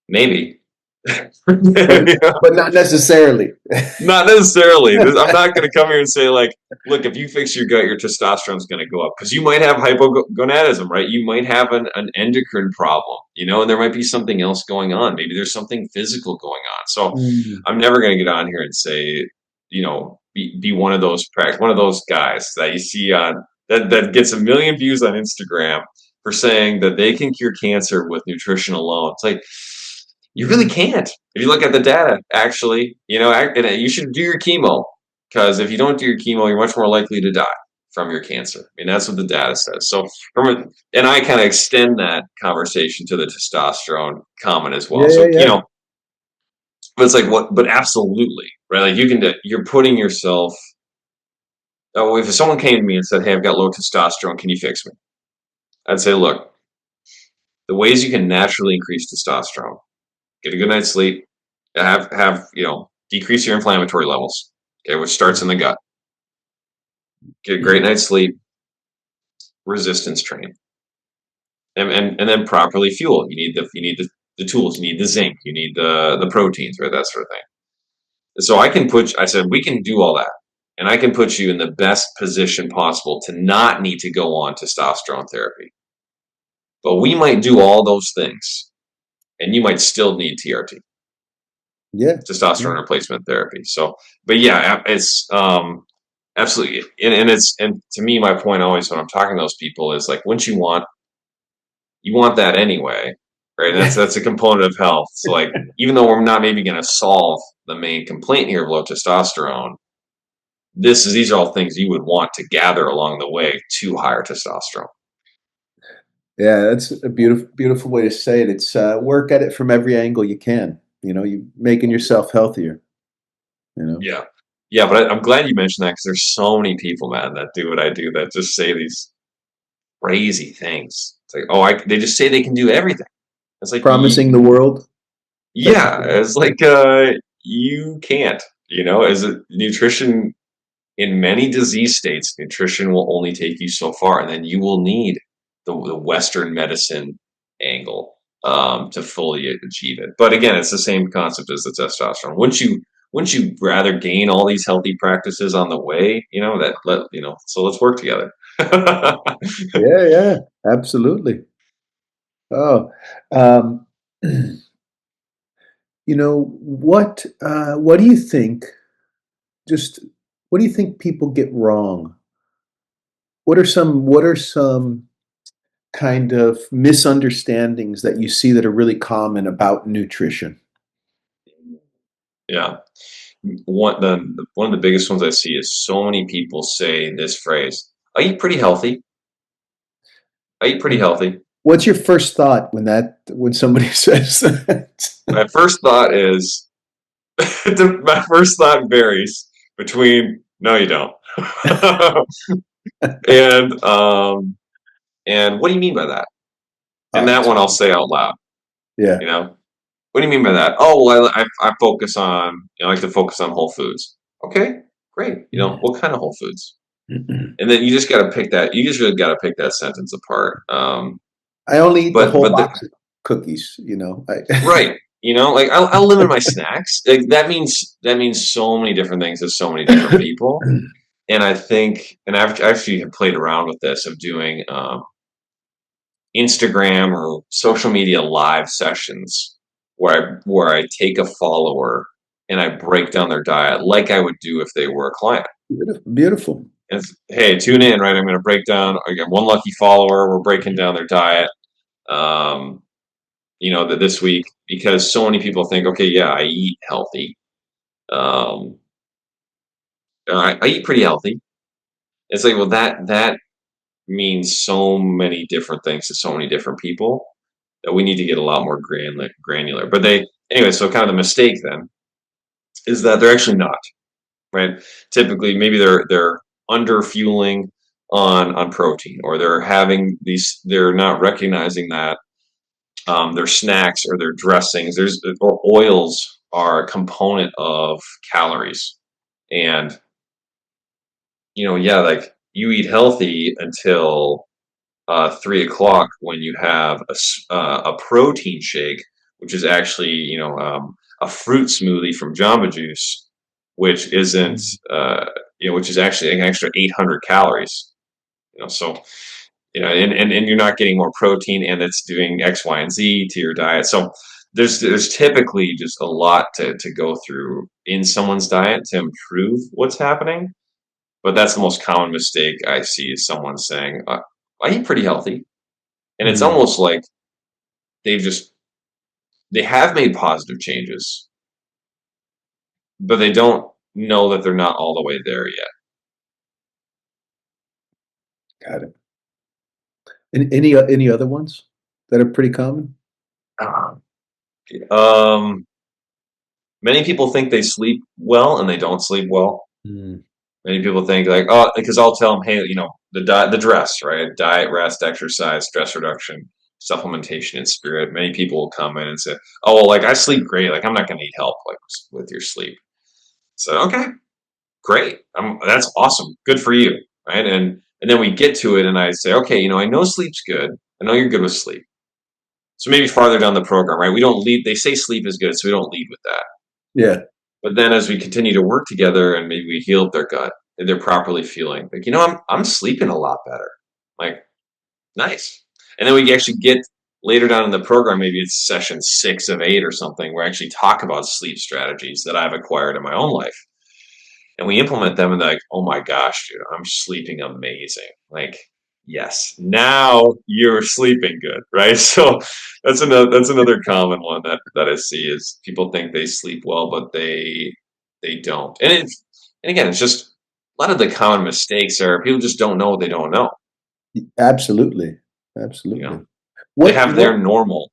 Maybe. But Yeah. but not necessarily. Not necessarily. I'm not going to come here and say like, look, if you fix your gut, your testosterone is going to go up because you might have hypogonadism, right? You might have an endocrine problem, and there might be something else going on. Maybe there's something physical going on. So Mm. I'm never going to get on here and say, be one of those guys that you see on that gets a million views on Instagram for saying that they can cure cancer with nutrition alone. It's like you really Mm. can't. If you look at the data, actually, and you should do your chemo, because if you don't do your chemo, you're much more likely to die from your cancer. I mean, that's what the data says. So, and I kind of extend that conversation to the testosterone comment as well. Yeah, yeah, So, yeah. but it's like what? But absolutely, right? Like you're putting yourself. Oh, if someone came to me and said, "Hey, I've got low testosterone, can you fix me?" I'd say, look, the ways you can naturally increase testosterone: get a good night's sleep, have decrease your inflammatory levels, okay, which starts in the gut. Get a Yeah. great night's sleep, resistance train, and then properly fuel. You need the tools, you need the zinc, you need the proteins, right? That sort of thing. So I said we can do all that, and I can put you in the best position possible to not need to go on testosterone therapy. But we might do all those things, and you might still need TRT, Yeah. Yeah. testosterone replacement therapy. So, but yeah, it's absolutely, and to me, my point always when I'm talking to those people is like, once you want that anyway. right? And that's a component of health. So like, even though we're not maybe going to solve the main complaint here of low testosterone, these are all things you would want to gather along the way to higher testosterone. Yeah, that's a beautiful way to say it. It's work at it from every angle you can. You making yourself healthier. You know, Yeah. Yeah, but I'm glad you mentioned that because there's so many people, man, that do what I do that just say these crazy things. It's like, oh, they just say they can do everything. It's like, promising the world type of yeah, thing. it's like you can't, as a nutrition in many disease states, nutrition will only take you so far, and then you will need the Western medicine angle to fully achieve it. But again, it's the same concept as the testosterone. Wouldn't you rather gain all these healthy practices on the way? So let's work together. Yeah, yeah, absolutely. Oh, um, what do you think? Just what do you think people get wrong? What are some kind of misunderstandings that you see that are really common about nutrition? Yeah. One of the biggest ones I see is so many people say this phrase, I eat pretty healthy. I eat pretty healthy. What's your first thought when somebody says that? My first thought is my first thought varies between no you don't. and and what do you mean by that? And Oh, that it's one I'll say out loud, yeah. you know? What do you mean by that? Oh, well, I focus on, I like to focus on whole foods. Okay, great. What kind of whole foods? And then you just got to pick that. You just really got to pick that sentence apart. I only eat the But whole but the, box of cookies, you know. right, like I'll limit my snacks. Like, that means so many different things to so many different people. And I think, and I've actually have played around with this of doing Instagram or social media live sessions where I take a follower and I break down their diet like I would do if they were a client. Beautiful. And hey, tune in, right? I'm going to break down again one lucky follower. We're breaking down their diet. Um, that this week because so many people think, okay, yeah, I eat healthy. Um, I eat pretty healthy. It's like, well, that means so many different things to so many different people that we need to get a lot more granular. But anyway. So kind of the mistake then is that they're actually not, right. Typically, maybe they're under fueling on protein, or they're not recognizing that their snacks or their dressings or oils are a component of calories. And yeah, like you eat healthy until 3 o'clock when you have a protein shake, which is actually a fruit smoothie from Jamba Juice, which isn't which is actually an extra 800 calories. So and you're not getting more protein, and it's doing X, Y, and Z to your diet. So there's typically just a lot to go through in someone's diet to improve what's happening. But that's the most common mistake I see is someone saying, "I eat pretty healthy," and it's Mm, almost like they've just they have made positive changes, but they don't know that they're not all the way there yet. got it. And any other ones that are pretty common? Uh, Um, Many people think they sleep well and they don't sleep well. Mm, Many people think like, oh, because I'll tell them, hey, the dress, right? Diet, rest, exercise, stress reduction, supplementation, and spirit. Many people will come in and say, oh, well, like I sleep great. Like I'm not going to need help like with your sleep. So okay, great. That's awesome. Good for you, right? And then we get to it, and I say, okay, I know sleep's good. I know you're good with sleep. So maybe farther down the program, right? We don't lead. They say sleep is good, so we don't lead with that. yeah. But then as we continue to work together and maybe we heal up their gut and they're properly feeling like, I'm sleeping a lot better. Like, nice. And then we actually get later down in the program, maybe it's session 6 of 8 or something, where I actually talk about sleep strategies that I've acquired in my own life. And we implement them and they're like, oh my gosh, dude, I'm sleeping amazing. Like, Yes, now you're sleeping good, right? So that's another common one that I see is people think they sleep well, but they don't. And again, it's just a lot of the common mistakes are people just don't know what they don't know. Absolutely. You know, Absolutely. they What have their what normal.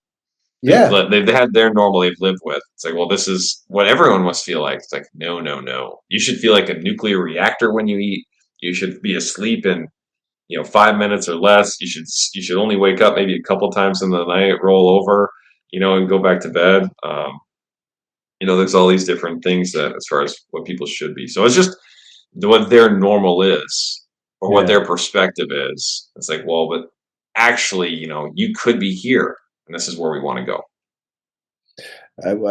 yeah. They've had their normal they've lived with. It's like, well, this is what everyone must feel like. It's like, no, no, no. You should feel like a nuclear reactor when you eat. You should be asleep in 5 minutes or less. You should only wake up maybe a couple times in the night, roll over, and go back to bed. There's all these different things that as far as what people should be. So it's just what their normal is or what Yeah. their perspective is. It's like, well, but actually, you could be here, and this is where we want to go.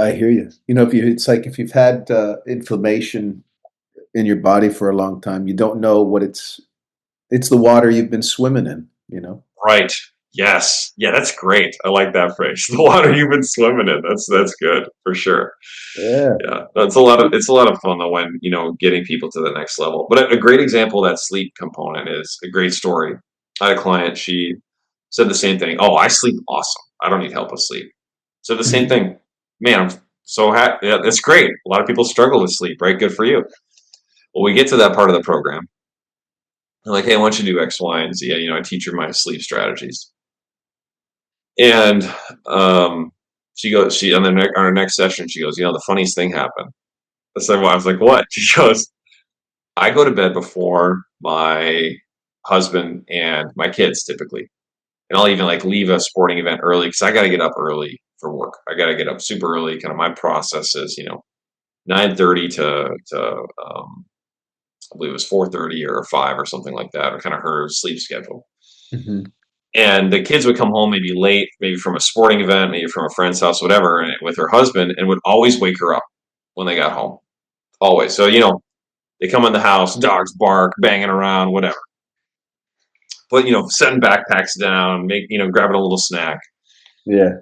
I hear you. If you it's like if you've had, inflammation in your body for a long time, you don't know what it's the water you've been swimming in, you know? Right. Yes. Yeah, that's great. I like that phrase. The water you've been swimming in. That's good for sure. Yeah. Yeah, it's a lot of fun though when getting people to the next level. But a great example of that sleep component is a great story. I had a client. She said the same thing. Oh, I sleep awesome. I don't need help with sleep. Said the same Mhm. thing. Man, I'm so happy. Yeah, that's great. A lot of people struggle with sleep, right? Good for you. Well, we get to that part of the program. I'm like, hey, I want you to do X, Y, and Z. I teach her my sleep strategies. And she goes, on our next session, she goes, the funniest thing happened. I was like, what? She goes, I go to bed before my husband and my kids typically. And I'll even like leave a sporting event early because I got to get up early for work. I got to get up super early. Kind of my process is, 9:30 to I believe it was 4:30 or 5 or something like that, or kind of her sleep schedule. Mhm. And the kids would come home maybe late, maybe from a sporting event, maybe from a friend's house, whatever, and with her husband, and would always wake her up when they got home. Always. So, they come in the house, dogs bark, banging around, whatever. But setting backpacks down, grabbing a little snack. Yeah.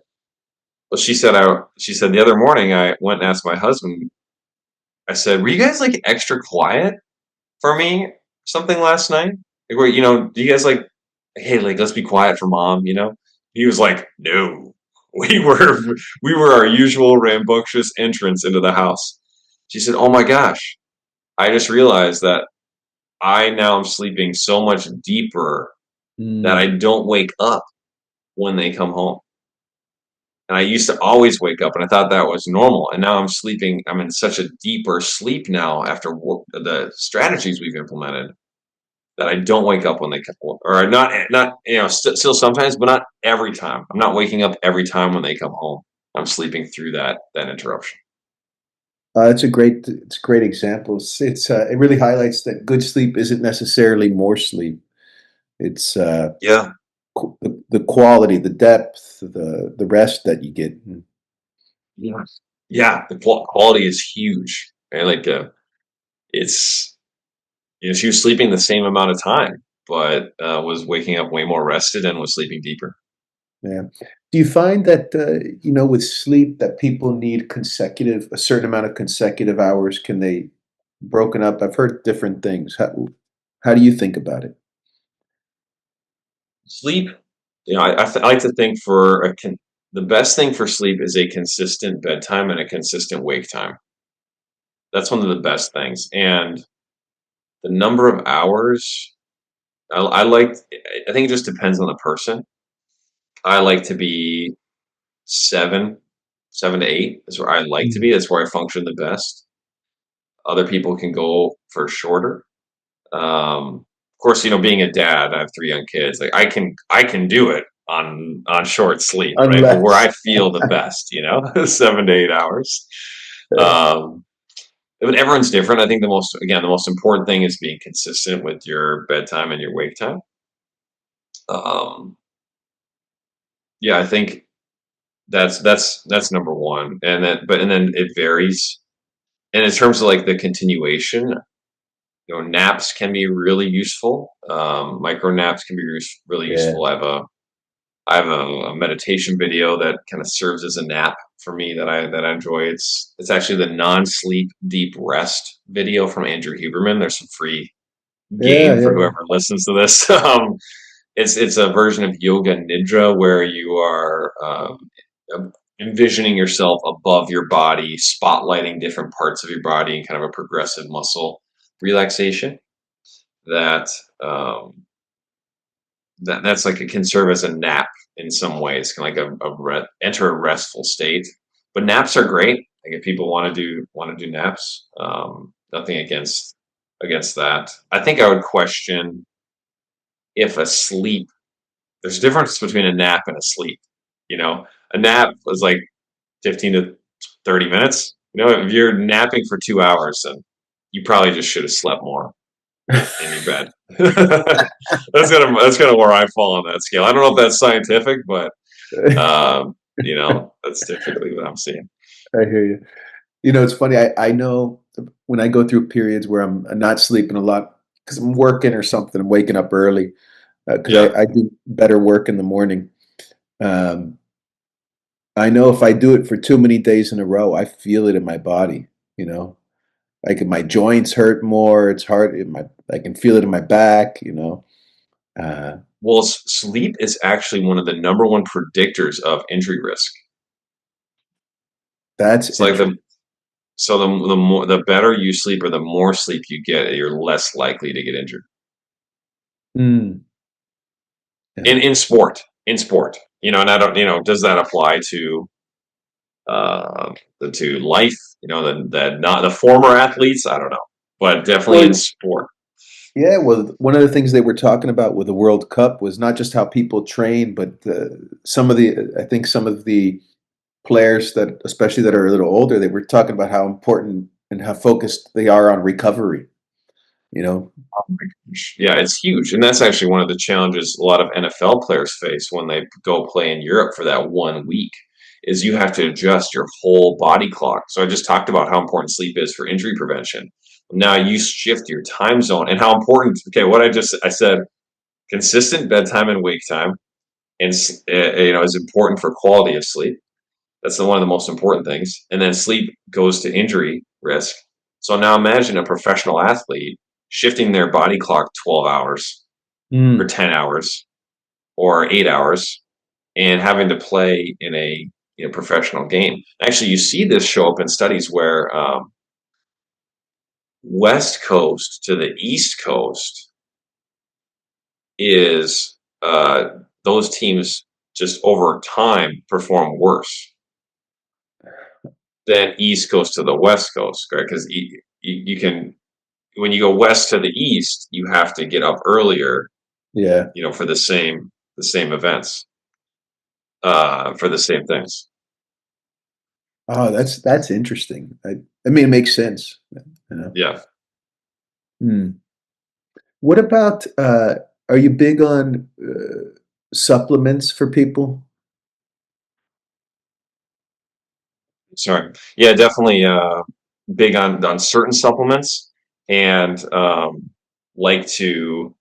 Well, she said the other morning I went and asked my husband. I said, "Were you guys like extra quiet for me, or something last night? Like, do you guys like, hey, like let's be quiet for mom?" He was like, "No, we were we were our usual rambunctious entrance into the house." She said, "Oh my gosh, I just realized that I now am sleeping so much deeper that I Mm. don't wake up when they come home. And I used to always wake up, and I thought that was normal. And now I'm sleeping. I'm in such a deeper sleep now after the strategies we've implemented that I don't wake up when they come, or not. Still sometimes, but not every time. I'm not waking up every time when they come home. I'm sleeping through that interruption. It's a great example. It really highlights that good sleep isn't necessarily more sleep. It's, Yeah, the quality, the depth, the rest that you get. yeah, yeah. The quality is huge, and like it's she was sleeping the same amount of time, but was waking up way more rested and was sleeping deeper. Yeah. Do you find that, with sleep that people need a certain amount of consecutive hours? Can they broken up? I've heard different things. How do you think about it? Sleep, I like to think for the best thing for sleep is a consistent bedtime and a consistent wake time. That's one of the best things. And the number of hours, I like, I think it just depends on the person. I like to be seven, 7 to 8 is where I like to Mm. be. That's where I function the best. Other people can go for shorter. Of course, being a dad, I have 3 young kids. Like I can do it on short sleep, right? But where Unless I feel the best, 7 to 8 hours. Um, but everyone's different. I think the most important thing is being consistent with your bedtime and your wake time. Um, yeah, I think that's number one, and then it varies. And in terms of like the continuation, naps can be really useful. Micro naps can be really yeah. useful. I have a meditation video that kind of serves as a nap for me that I enjoy. It's actually the non-sleep deep rest video from Andrew Huberman. There's some free Yeah, game yeah, for yeah. whoever listens to this. it's a version of yoga nidra where you are envisioning yourself above your body, spotlighting different parts of your body, and kind of a progressive muscle relaxation that that's like it can serve as a nap in some ways, kind of like enter a restful state. But naps are great. Like if people want to do naps, nothing against that. I think I would question if a sleep. There's a difference between a nap and a sleep. You know, a nap was like 15 to 30 minutes. You know, if you're napping for 2 hours, then you probably just should have slept more in your bed. That's kind of where I fall on that scale. I don't know if that's scientific, but that's typically what I'm seeing. I hear you. You know, it's funny. I know when I go through periods where I'm not sleeping a lot because I'm working or something, I'm waking up early because Yeah. I do better work in the morning. Um, I know if I do it for too many days in a row, I feel it in my body. You know, like my joints hurt more. It's hard. I can feel it in my back. Uh, Well, sleep is actually one of the number one predictors of injury risk. that's It's like interesting. the better you sleep or the more sleep you get, you're less likely to get injured. Mm, yeah. In sport, and I don't, does that apply uh, to life? The not the former athletes, I don't know, but definitely in Well, sport. yeah. Well, one of the things they were talking about with the World Cup was not just how people train, but I think some of the players that, especially that are a little older, they were talking about how important and how focused they are on recovery. You know. Oh my gosh. Yeah, it's huge. And that's actually one of the challenges a lot of NFL players face when they go play in Europe for that 1 week is you have to adjust your whole body clock. So I just talked about how important sleep is for injury prevention. Now you shift your time zone and how important, okay, I said consistent bedtime and wake time and is important for quality of sleep. That's one of the most important things. And then sleep goes to injury risk. So now imagine a professional athlete shifting their body clock 12 hours or Mm, 10 hours or 8 hours and having to play in a professional game. Actually, you see this show up in studies where West Coast to the East Coast is those teams just over time perform worse than East Coast to the West Coast, right? Because you can when you go west to the east, you have to get up earlier, yeah. for the same events, for the same things. Oh, that's interesting. I mean, it makes sense. You know. Yeah. Hmm. What about? Are you big on supplements for people? Sorry. Yeah, definitely big on certain supplements and like to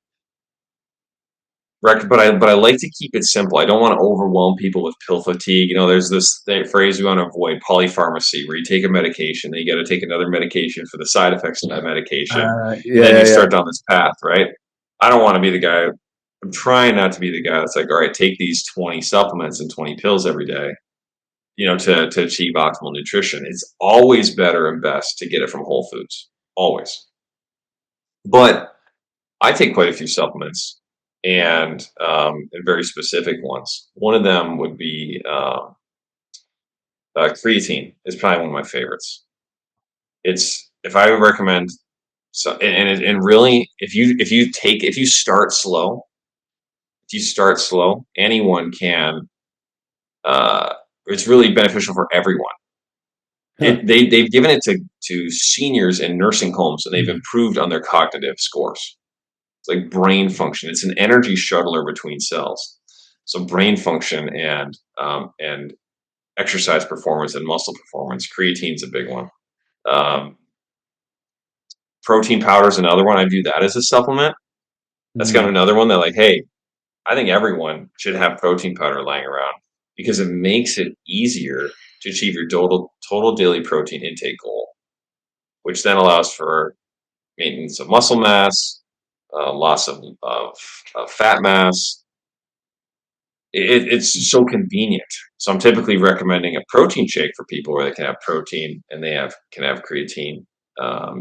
but I like to keep it simple. I don't want to overwhelm people with pill fatigue. There's this phrase we want to avoid, polypharmacy, where you take a medication, then you got to take another medication for the side effects of that medication, and then Yeah, you yeah. start down this path, right? I don't want to be the guy. I'm trying not to be the guy that's like, all right, take these 20 supplements and 20 pills every day, to achieve optimal nutrition. It's always better and best to get it from Whole Foods, always. But I take quite a few supplements and very specific ones. One of them would be creatine. Is probably one of my favorites. It's if I would recommend so and really if you start slow, anyone can. Uh, it's really beneficial for everyone. Huh. They've given it to seniors in nursing homes, and they've Mm. improved on their cognitive scores. It's like brain function. It's an energy shuttler between cells. So brain function and exercise performance and muscle performance. Creatine's a big one. Um, Protein powder is another one. I view that as a supplement. That's kind of Mm. another one that, like, hey, I think everyone should have protein powder lying around because it makes it easier to achieve your total daily protein intake goal, which then allows for maintenance of muscle mass, loss of fat mass, it's so convenient. So I'm typically recommending a protein shake for people where they can have protein and can have creatine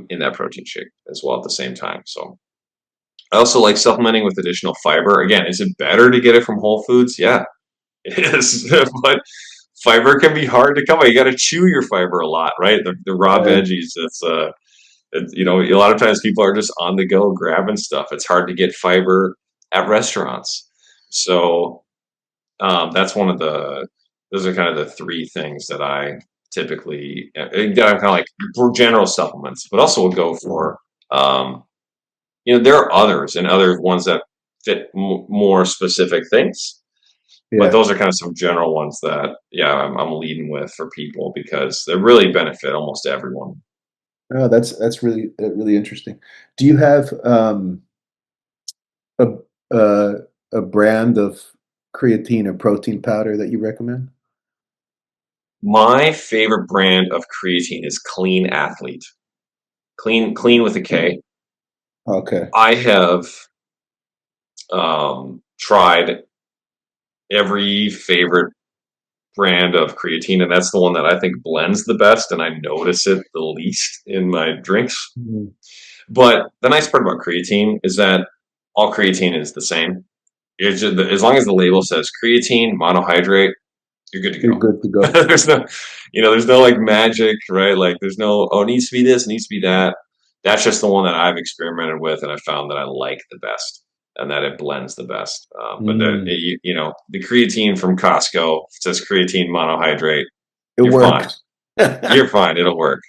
in that protein shake as well at the same time. So I also like supplementing with additional fiber. Again, is it better to get it from Whole Foods? Yeah, it is. But fiber can be hard to come by. You got to chew your fiber a lot, right? The raw Yeah. veggies. A lot of times people are just on the go grabbing stuff. It's hard to get fiber at restaurants. So that's one of those are kind of the three things that I typically, kind of like for general supplements, but also would go for, um, there are others and other ones that fit more specific things, but Yeah. those are kind of some general ones that, yeah, I'm leading with for people because they really benefit almost everyone. Oh, that's really really interesting. Do you have a uh, a brand of creatine or protein powder that you recommend? My favorite brand of creatine is Clean Athlete. Clean with a K. Okay. I have tried every favorite brand of creatine, and that's the one that I think blends the best, and I notice it the least in my drinks. Mhm. But the nice part about creatine is that all creatine is the same. It's just, as long as the label says creatine monohydrate, you're good to You're go. good to go. There's no like magic, right? Like there's no, oh, it needs to be this, it needs to be that. That's just the one that I've experimented with and I found that I like the best and that it blends the best. But Mm, the creatine from Costco says creatine monohydrate. it You're fine. works. You're fine. It'll work.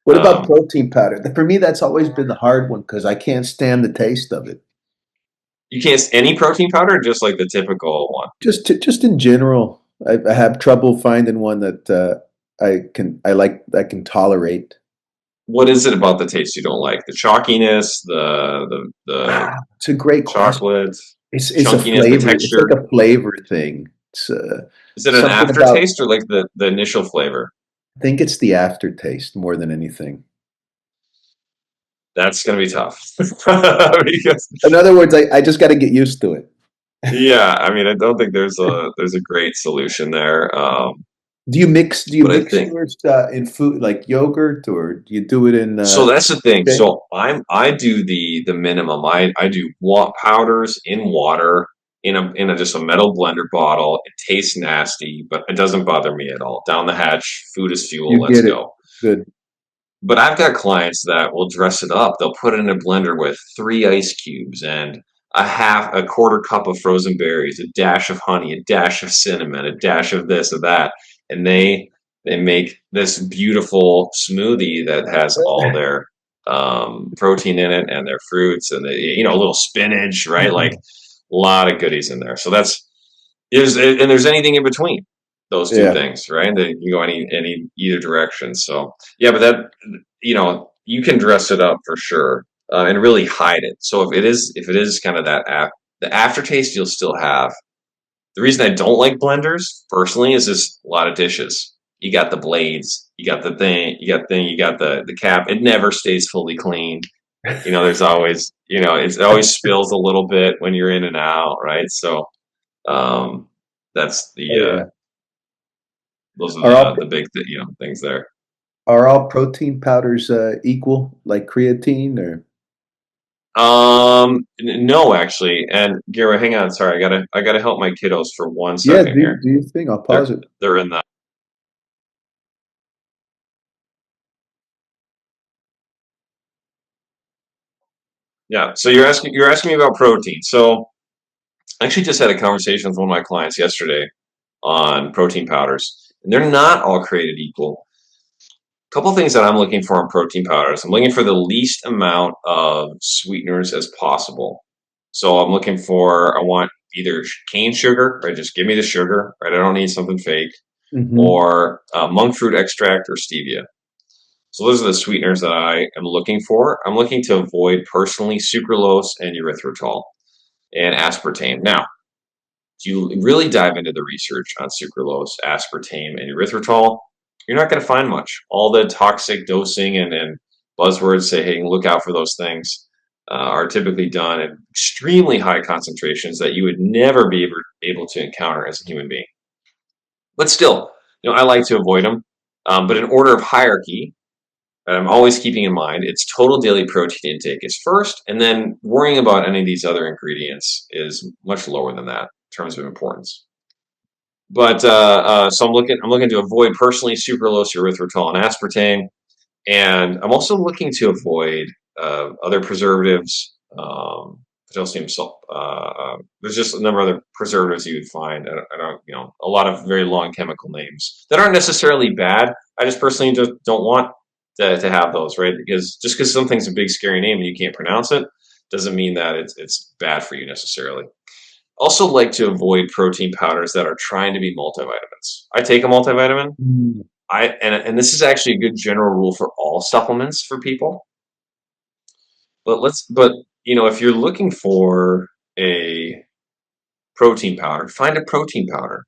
What about Um, protein powder? For me, that's always been the hard one because I can't stand the taste of it. you can't any protein powder, just like the typical one. Just in general, I have trouble finding one that I can tolerate. What is it about the taste you don't like? The chalkiness, the It's a great question. chocolate, It's a chunkiness, the flavor. It's like texture. a flavor thing. It's Is it an something about. aftertaste or like the initial flavor? I think it's the aftertaste more than anything. That's gonna be tough because In other words, I just got to get used to it. yeah, I mean, I don't think there's a great solution there. Do you But I mix think yours in food like yogurt, or do you do it in so. That's the thing. shake? So I do the minimum. I do powders in water in just a metal blender bottle. It tastes nasty, but it doesn't bother me at all. Down the hatch, food is fuel. You Let's get it. go. Good. But I've got clients that will dress it up. They'll put it in a blender with 3 ice cubes and a quarter cup of frozen berries, a dash of honey, a dash of cinnamon, a dash of this or that, and they make this beautiful smoothie that has all their protein in it and their fruits and a little spinach, right? Like Mhm. a lot of goodies in there. So there's anything in between those two Yeah. things, right? They can go any either direction. So yeah, but you can dress it up for sure and really hide it. So if it is kind of the aftertaste you'll still have. The reason I don't like blenders personally is just a lot of dishes. You got the blades, you got the thing, you got the cap. It never stays fully clean. There's always, it always spills a little bit when you're in and out, right? So um, that's Oh yeah. those are Are all the big things there. are all protein powders equal, like creatine, or No, actually. And Gary, hang on. Sorry, I gotta help my kiddos for one yeah? second here. Do you think? I'll They're pause it. they're in the yeah. So you're asking me about protein. So I actually just had a conversation with one of my clients yesterday on protein powders, and they're not all created equal. A couple things that I'm looking for in protein powders. I'm looking for the least amount of sweeteners as possible. So I want either cane sugar, right? Just give me the sugar, right? I don't need something fake, Hmm. or monk fruit extract or stevia. So those are the sweeteners that I am looking for. I'm looking to avoid personally sucralose and erythritol and aspartame. Now, if you really dive into the research on sucralose, aspartame, and erythritol, you're not going to find much. All the toxic dosing and buzzwords say, hey, look out for those things. are typically done at extremely high concentrations that you would never be able to encounter as a human being. But still, I like to avoid them. But in order of hierarchy, I'm always keeping in mind its total daily protein intake is first, and then worrying about any of these other ingredients is much lower than that in terms of importance. But so I'm looking to avoid personally sucralose, erythritol, and aspartame, and I'm also looking to avoid other preservatives, potassium salt. There's just a number of other preservatives you would find. I don't, a lot of very long chemical names that aren't necessarily bad. I just personally just don't want to have those, right? Because just because something's a big scary name and you can't pronounce it doesn't mean that it's bad for you necessarily. Also, like to avoid protein powders that are trying to be multivitamins. I take a multivitamin. Mm. And this is actually a good general rule for all supplements for people. But if you're looking for a protein powder, find a protein powder.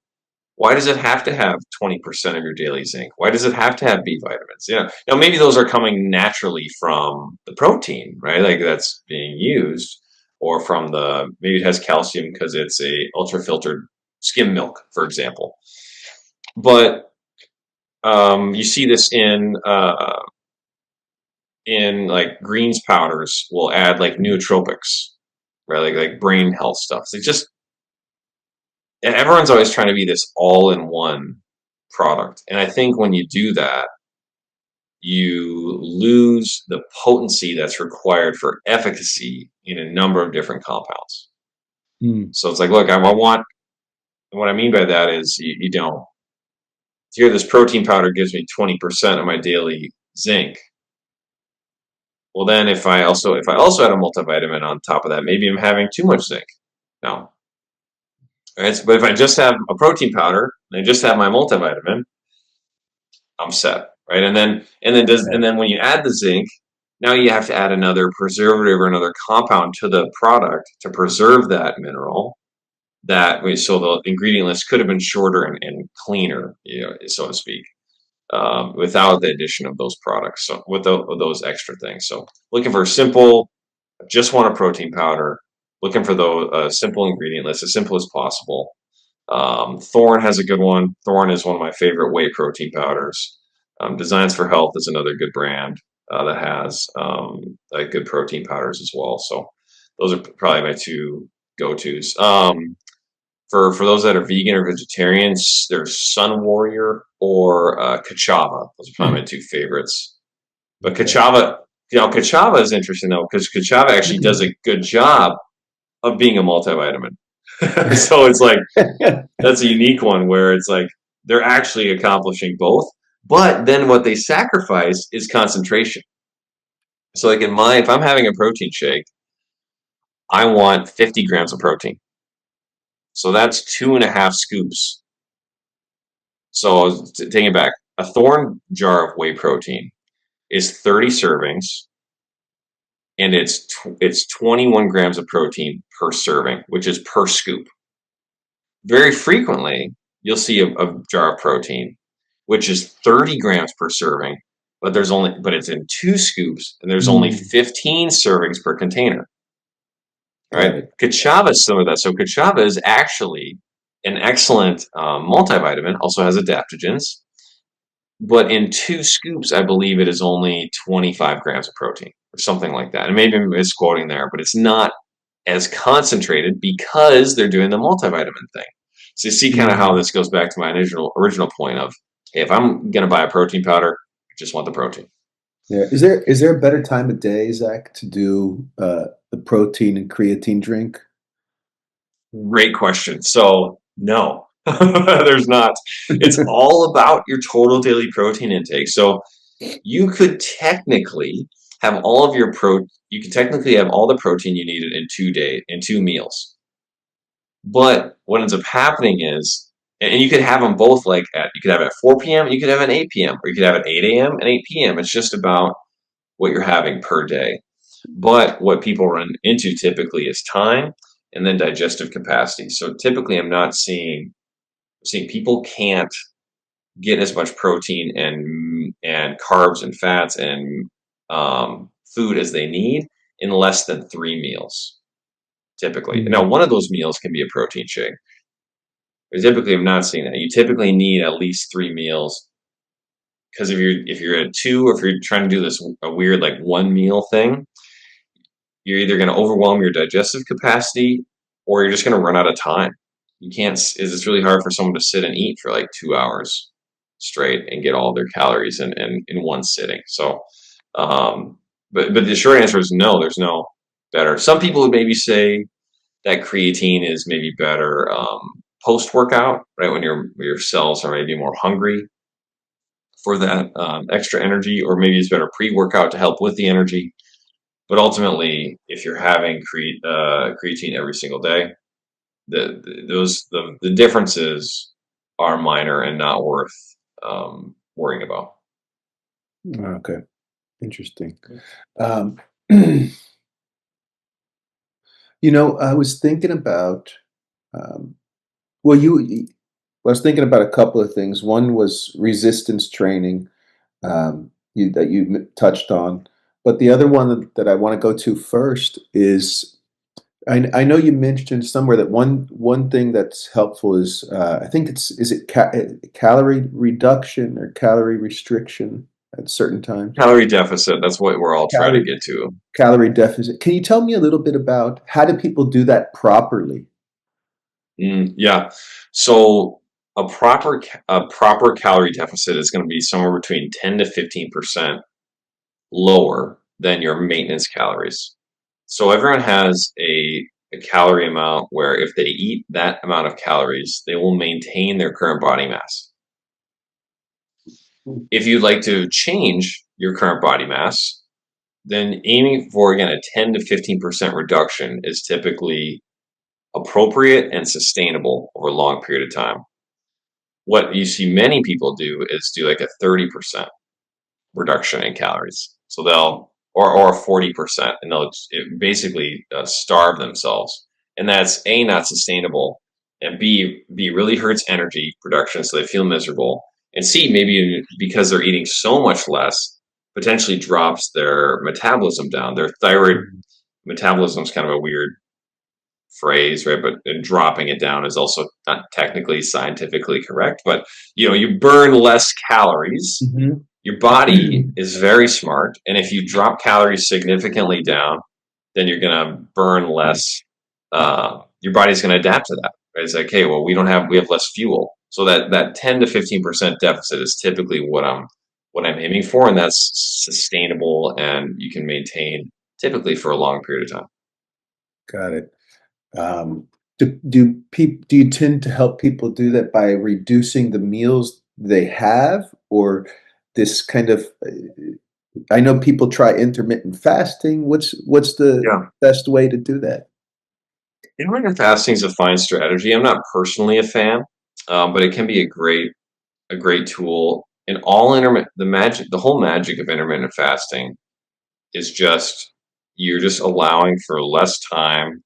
Why does it have to have 20% of your daily zinc? Why does it have to have B vitamins? Now maybe those are coming naturally from the protein, right? Like that's being used, or from maybe it has calcium because it's a ultra filtered skim milk, for example. But you see this in like greens powders will add like nootropics, right? Like brain health stuff. So it's just, and everyone's always trying to be this all-in-one product. And I think when you do that, you lose the potency that's required for efficacy in a number of different compounds. Mm. So it's like, look, I want, what I mean by that is you don't. Here, this protein powder gives me 20% of my daily zinc. Well, then if I also add a multivitamin on top of that, maybe I'm having too much zinc. No. Right? But if I just have a protein powder and I just have my multivitamin, I'm set. Right. And then when you add the zinc, now you have to add another preservative or another compound to the product to preserve that mineral. So the ingredient list could have been shorter and cleaner, so to speak, without the addition of those products. So with those extra things. So looking for simple, just want a protein powder, looking for the simple ingredient list, as simple as possible. Thorne has a good one. Thorne is one of my favorite whey protein powders. Designs for Health is another good brand that has good protein powders as well. So those are probably my two go-tos. For those that are vegan or vegetarians, there's Sun Warrior or Kachava. Those are probably my two favorites. But Okay. Kachava is interesting though, because Kachava actually does a good job of being a multivitamin. So it's like that's a unique one where it's like they're actually accomplishing both, but then what they sacrifice is concentration. So like if I'm having a protein shake, I want 50 grams of protein. So that's 2.5 scoops. So taking it back, a Thorne jar of whey protein is 30 servings, and it's 21 grams of protein per serving, which is per scoop. Very frequently, you'll see a jar of protein, which is 30 grams per serving, but it's in 2 scoops, and there's only Mm. 15 servings per container. Got Right? it. Kachava is similar to that. So kachava is actually an excellent multivitamin. Also has adaptogens, but in 2 scoops, I believe it is only 25 grams of protein or something like that. And maybe I'm misquoting there, but it's not as concentrated because they're doing the multivitamin thing. So you see kind of how Mm. this goes back to my original point of, hey, if I'm going to buy a protein powder, I just want the protein. Yeah. Is there a better time of day, Zach, to do the protein and creatine drink? Great question. So no, there's not. It's all about your total daily protein intake. So you could technically have all of your you could technically have all the protein you needed in 2 meals. But what ends up happening is, and you could have them both you could have it at 4 p.m., you could have it at 8 p.m., or you could have it at 8 a.m. and 8 p.m. It's just about what you're having per day. But what people run into typically is time and then digestive capacity. So typically I'm not seeing people can't get as much protein and carbs and fats and food as they need, in less than 3 meals, typically. Now, Mm. one of those meals can be a protein shake. But typically, I'm not seeing that. You typically need at least 3 meals, because if you're at two, or if you're trying to do this a weird like one meal thing, you're either going to overwhelm your digestive capacity, or you're just going to run out of time. You can't. It's really hard for someone to sit and eat for like 2 hours straight and get all their calories in one sitting. So, um, but the short answer is no. There's no better. Some people would maybe say that creatine is maybe better post workout, right, when your cells are maybe more hungry for that extra energy, or maybe it's better pre workout to help with the energy. But ultimately, if you're having creatine every single day, the differences are minor and not worth worrying about. Okay, interesting. Um, you I was thinking about, um, well, I was thinking about a couple of things. One was resistance training, that you touched on, but the other one that I want to go to first is I know you mentioned somewhere that one thing that's helpful is I think is it calorie reduction or calorie restriction at certain times? Calorie deficit, that's what we're all trying to Calorie get to. calorie deficit. Can you tell me a little bit about how do people do that properly? Yeah. So a proper calorie deficit is going to be somewhere between 10 to 15% lower than your maintenance calories. So everyone has a calorie amount where if they eat that amount of calories, they will maintain their current body mass. If you'd like to change your current body mass, then aiming for, again, a 10 to 15% reduction is typically appropriate and sustainable over a long period of time. What you see many people do is do like a 30% reduction in calories. So or 40%, and they'll basically starve themselves. And that's A, not sustainable, and B really hurts energy production, so they feel miserable. And C, maybe because they're eating so much less, potentially drops their metabolism down. Their thyroid Mhm. metabolism is kind of a weird phrase, right? But and dropping it down is also not technically scientifically correct. But you burn less calories. Mhm. Your body is very smart, and if you drop calories significantly down, then you're gonna burn less. Your body's gonna adapt to that. Right? It's like, okay, well, we have less fuel, so that 10 to 15% deficit is typically what I'm aiming for, and that's sustainable, and you can maintain typically for a long period of time. Got it. Do you tend to help people do that by reducing the meals they have, or this kind of? I know people try intermittent fasting. What's the Yeah. best way to do that? Intermittent fasting is a fine strategy. I'm not personally a fan, but it can be a great tool. And all intermittent the whole magic of intermittent fasting is just you're just allowing for less time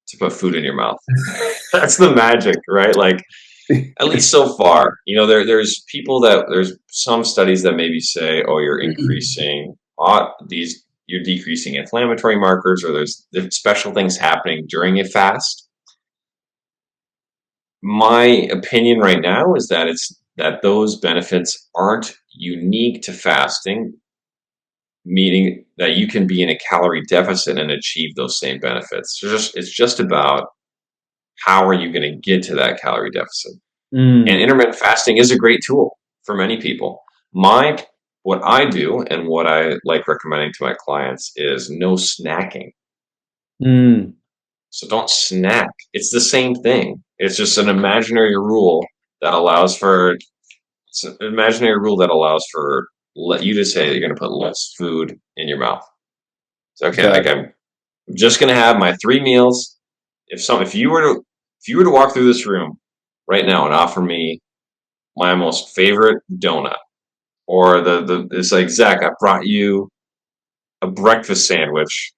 to put food in your mouth. That's the magic, right? Like, at least so far, there's some studies that maybe say, oh, you're decreasing inflammatory markers, or there's special things happening during a fast. My opinion right now is that those benefits aren't unique to fasting, meaning that you can be in a calorie deficit and achieve those same benefits. It's just about how are you going to get to that calorie deficit. And Mm, intermittent fasting is a great tool for many people. My What I do and what I like recommending to my clients is no snacking. mm, So don't snack. It's the same thing. It's just an imaginary rule that allows for it's an imaginary rule that allows for let you to say that you're going to put less food in your mouth. So okay, got like it. I'm just going to have my 3 meals. If you were to walk through this room right now and offer me my most favorite donut, or it's like, Zach, I brought you a breakfast sandwich.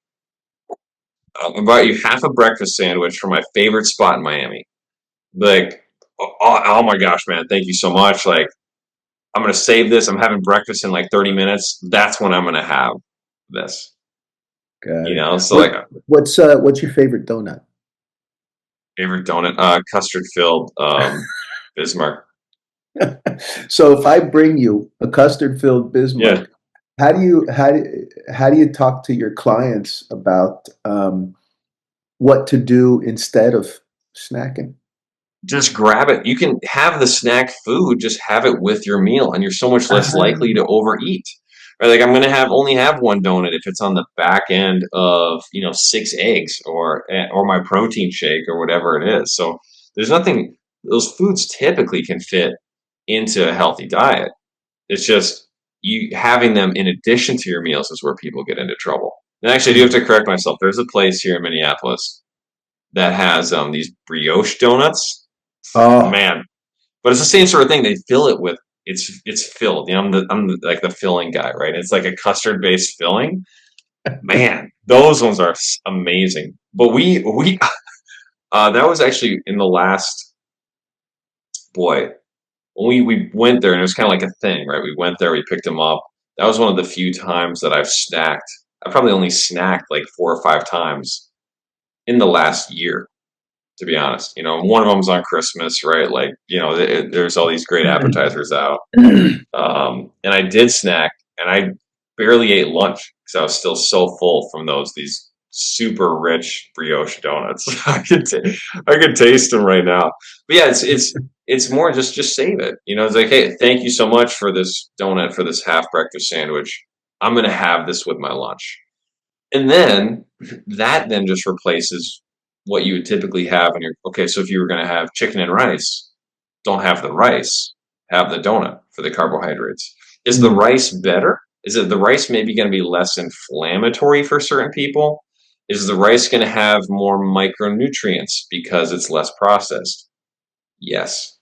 I brought you half a breakfast sandwich from my favorite spot in Miami. Like, oh my gosh, man, thank you so much. Like, I'm gonna save this. I'm having breakfast in like 30 minutes. That's when I'm gonna have this. Got You it. know, so like What's your favorite donut? favorite donut, custard filled Bismarck. So if I bring you a custard-filled Yeah, Bismarck, how do you talk to your clients about what to do instead of snacking? just grab it. You can have the snack food, just have it with your meal, and you're so much less likely to overeat. Right? Like I'm gonna have only have one donut if it's on the back end of 6 eggs or my protein shake or whatever it is. So there's nothing. Those foods typically can fit into a healthy diet. It's just you having them in addition to your meals is where people get into trouble. And actually, I do have to correct myself. There's a place here in Minneapolis that has these brioche donuts. Oh, Man, but it's the same sort of thing. They fill it with it's filled. I'm like the filling guy, right? It's like a custard based filling. Man, those ones are amazing. But we that was actually in the last boy when we went there and it was kind of like a thing, right? We went there, we picked them up. That was one of the few times that I've snacked. I probably only snacked like 4 or 5 times in the last year, to be honest. One of them was on Christmas, right? Like, there's all these great appetizers out. And I did snack, and I barely ate lunch because I was still so full from these super rich brioche donuts. I could taste them right now. But yeah, it's more just save it. It's like, hey, thank you so much for this donut for this half breakfast sandwich. I'm gonna have this with my lunch, and then that then just replaces what you would typically have in your. Okay, so if you were gonna have chicken and rice, don't have the rice, have the donut for the carbohydrates. Is the mm, rice better? Is it the rice maybe going to be less inflammatory for certain people? Is the rice going to have more micronutrients because it's less processed? Yes.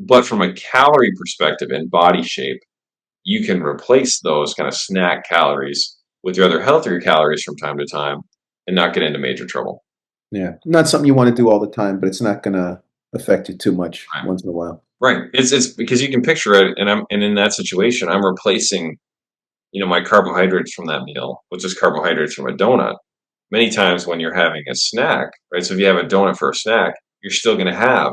But from a calorie perspective and body shape, you can replace those kind of snack calories with your other healthier calories from time to time and not get into major trouble. yeah, not something you want to do all the time, but it's not going to affect you too much Right. once in a while. Right. It's because you can picture it, and in that situation, I'm replacing my carbohydrates from that meal with just carbohydrates from a donut. Many times when you're having a snack, right? So if you have a donut for a snack, you're still going to have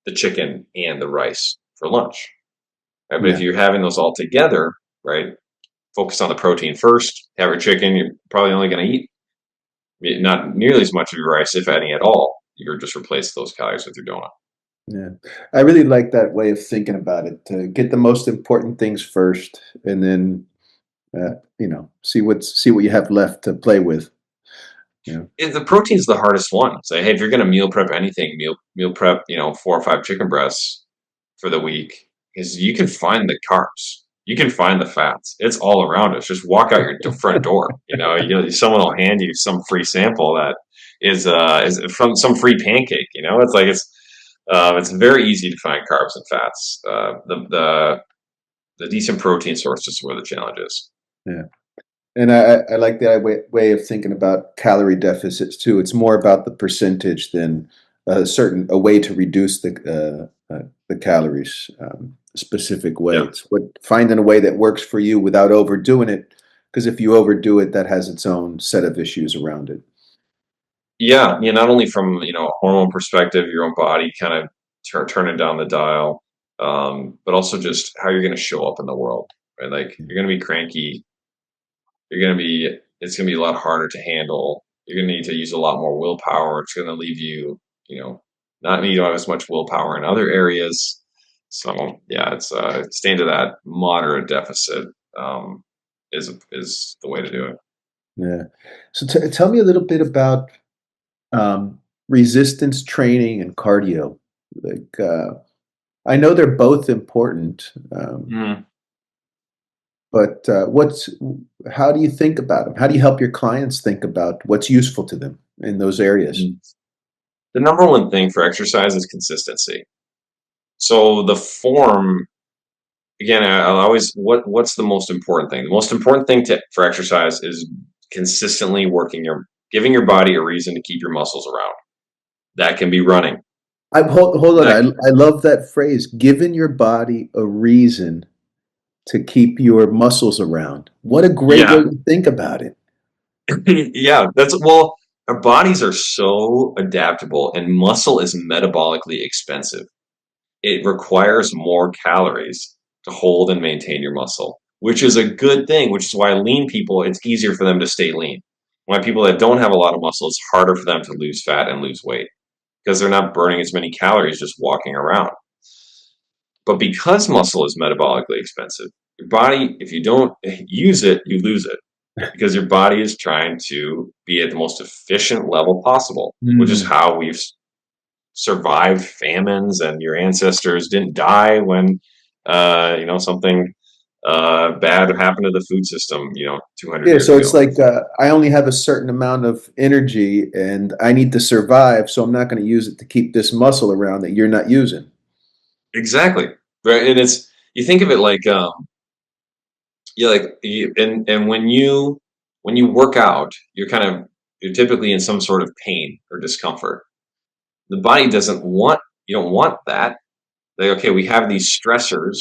the chicken and the rice for lunch, right? But if Yeah, you're having those all together, right? Focus on the protein first. Have your chicken. You're probably only going to eat not nearly as much of your rice, if any at all. You're just replace those calories with your donut. yeah. I really like that way of thinking about it. To get the most important things first, and then see what you have left to play with. Yeah, The protein's the hardest one. So hey, if you're going to meal prep anything, meal prep 4 or 5 chicken breasts for the week, is you can find the carbs, you can find the fats. It's all around us. Just walk out your front door. Someone will hand you some free sample that is from some free pancake. It's very easy to find carbs and fats. The decent protein source is where the challenge is. yeah. And I like that way of thinking about calorie deficits too. It's more about the percentage than a way to reduce the calories specific way. Yeah. It's finding a way that works for you without overdoing it. Because if you overdo it, that has its own set of issues around it. Yeah, not only from a hormone perspective, your own body kind of turning down the dial, but also just how you're going to show up in the world, right? Like you're going to be cranky. It's going to be a lot harder to handle. You're going to need to use a lot more willpower. It's going to leave you, you know, not need to have as much willpower in other areas. So yeah, it's staying to that moderate deficit is the way to do it. Yeah. So tell me a little bit about resistance training and cardio. Like I know they're both important, Mm. but how do you think about them? How do you help your clients think about what's useful to them in those areas? The number one thing for exercise is consistency. So the form, again, I'll always what's the most important thing? The most important thing for exercise is consistently giving your body a reason to keep your muscles around. That can be running. Hold on. That I love that phrase. Giving your body a reason to keep your muscles around. What a great way yeah, to think about it. Yeah, that's well, our bodies are so adaptable, and muscle is metabolically expensive. It requires more calories to hold and maintain your muscle, which is a good thing, which is why lean people, it's easier for them to stay lean. Why people that don't have a lot of muscle, it's harder for them to lose fat and lose weight because they're not burning as many calories just walking around. But because muscle is metabolically expensive, your body, if you don't use it, you lose it because your body is trying to be at the most efficient level possible, which is Mm. how we've survived famines and your ancestors didn't die when something bad happened to the food system 200 Yeah, years so it's ago. like I only have a certain amount of energy and I need to survive, so I'm not going to use it to keep this muscle around that you're not using. Exactly. Right. And it's you think of it like and when you work out you're typically in some sort of pain or discomfort. The body doesn't want you don't want that. Like, okay, we have these stressors.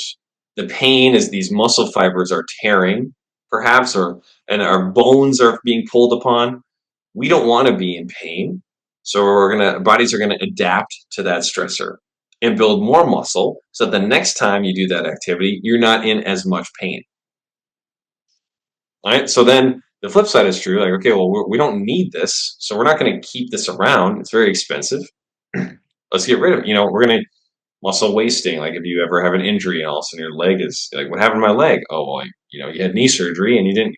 The pain is these muscle fibers are tearing, perhaps, and our bones are being pulled upon. We don't want to be in pain, so bodies are gonna adapt to that stressor and build more muscle, so that the next time you do that activity, you're not in as much pain. Right? So then the flip side is true. Like, okay, well, we don't need this, so we're not going to keep this around. It's very expensive. Let's get rid of it. We're going to muscle wasting. Like if you ever have an injury and all of a sudden your leg is like, what happened to my leg? Oh, well, you had knee surgery and you didn't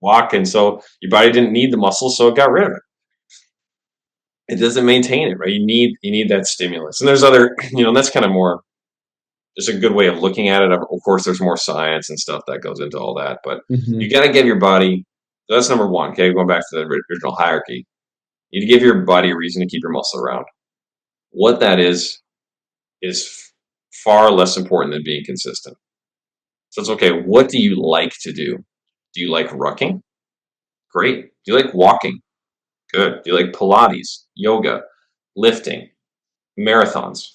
walk, and so your body didn't need the muscle, so it got rid of it. It doesn't maintain it, right? You need that stimulus, and there's other, that's kind of more just a good way of looking at it. Of course, there's more science and stuff that goes into all that, but you Hmm. got to give your body. That's number one. Okay, going back to the original hierarchy, you need to give your body a reason to keep your muscle around. What that is far less important than being consistent. So it's okay. What do you like to do? Do you like rucking? Great. Do you like walking? Good. Do you like Pilates, yoga, lifting, marathons,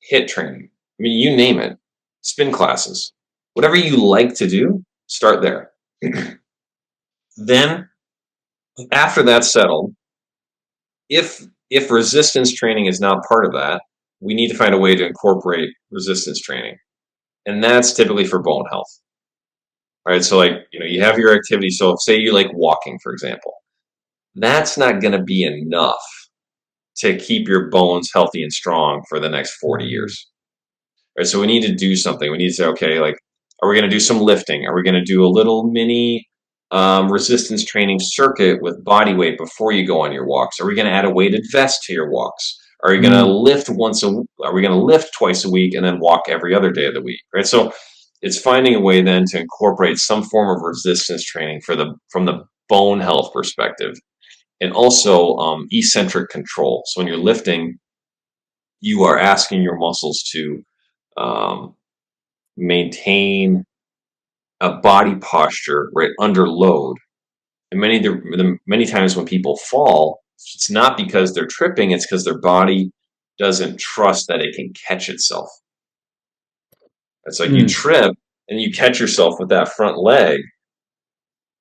hit training? I mean, you name it. Spin classes. Whatever you like to do, start there. Then, after that's settled, if if resistance training is not part of that, we need to find a way to incorporate resistance training, and that's typically for bone health. Right? So, like you have your activity. So, say you like walking, for example, that's not going to be enough to keep your bones healthy and strong for the next 40 Hmm. years. Right? So we need to do something. We need to say, okay, like, are we going to do some lifting? Are we going to do a little mini resistance training circuit with body weight before you go on your walks? Are we going to add a weighted vest to your walks? Are you going to Mm. lift Are we going to lift twice a week and then walk every other day of the week? Right. So it's finding a way then to incorporate some form of resistance training from the bone health perspective, and also eccentric control. So when you're lifting, you are asking your muscles to um, maintain a body posture right under load. And many times when people fall, it's not because they're tripping; it's because their body doesn't trust that it can catch itself. It's like you Mm. trip and you catch yourself with that front leg.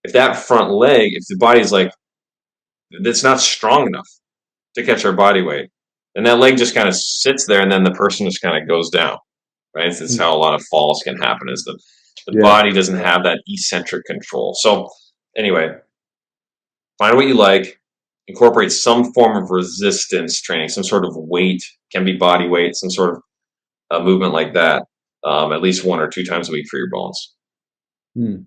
If the body's like, it's not strong enough to catch our body weight, and that leg just kind of sits there, and then the person just kind of goes down. Right? It's Mm. how a lot of falls can happen. Is the Yeah. body doesn't have that eccentric control. So anyway, find what you like, incorporate some form of resistance training, some sort of weight, can be body weight, some sort of movement like that, at least 1 or 2 times a week for your bones. Mm.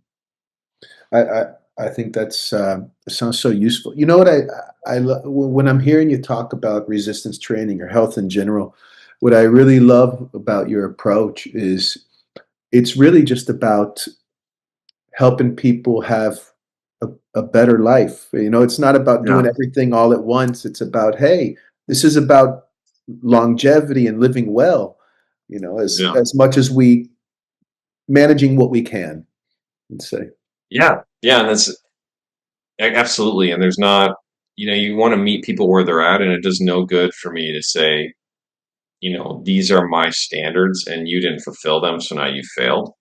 I, I I think that's sounds so useful. You know what when I'm hearing you talk about resistance training or health in general, what I really love about your approach is it's really just about helping people have a better life. It's not about doing Yeah, everything all at once. It's about, hey, this is about longevity and living well, yeah, as much as we managing what we can, let's say. yeah, yeah, and that's absolutely. And there's not, you want to meet people where they're at, and it does no good for me to say, these are my standards, and you didn't fulfill them, so now you failed.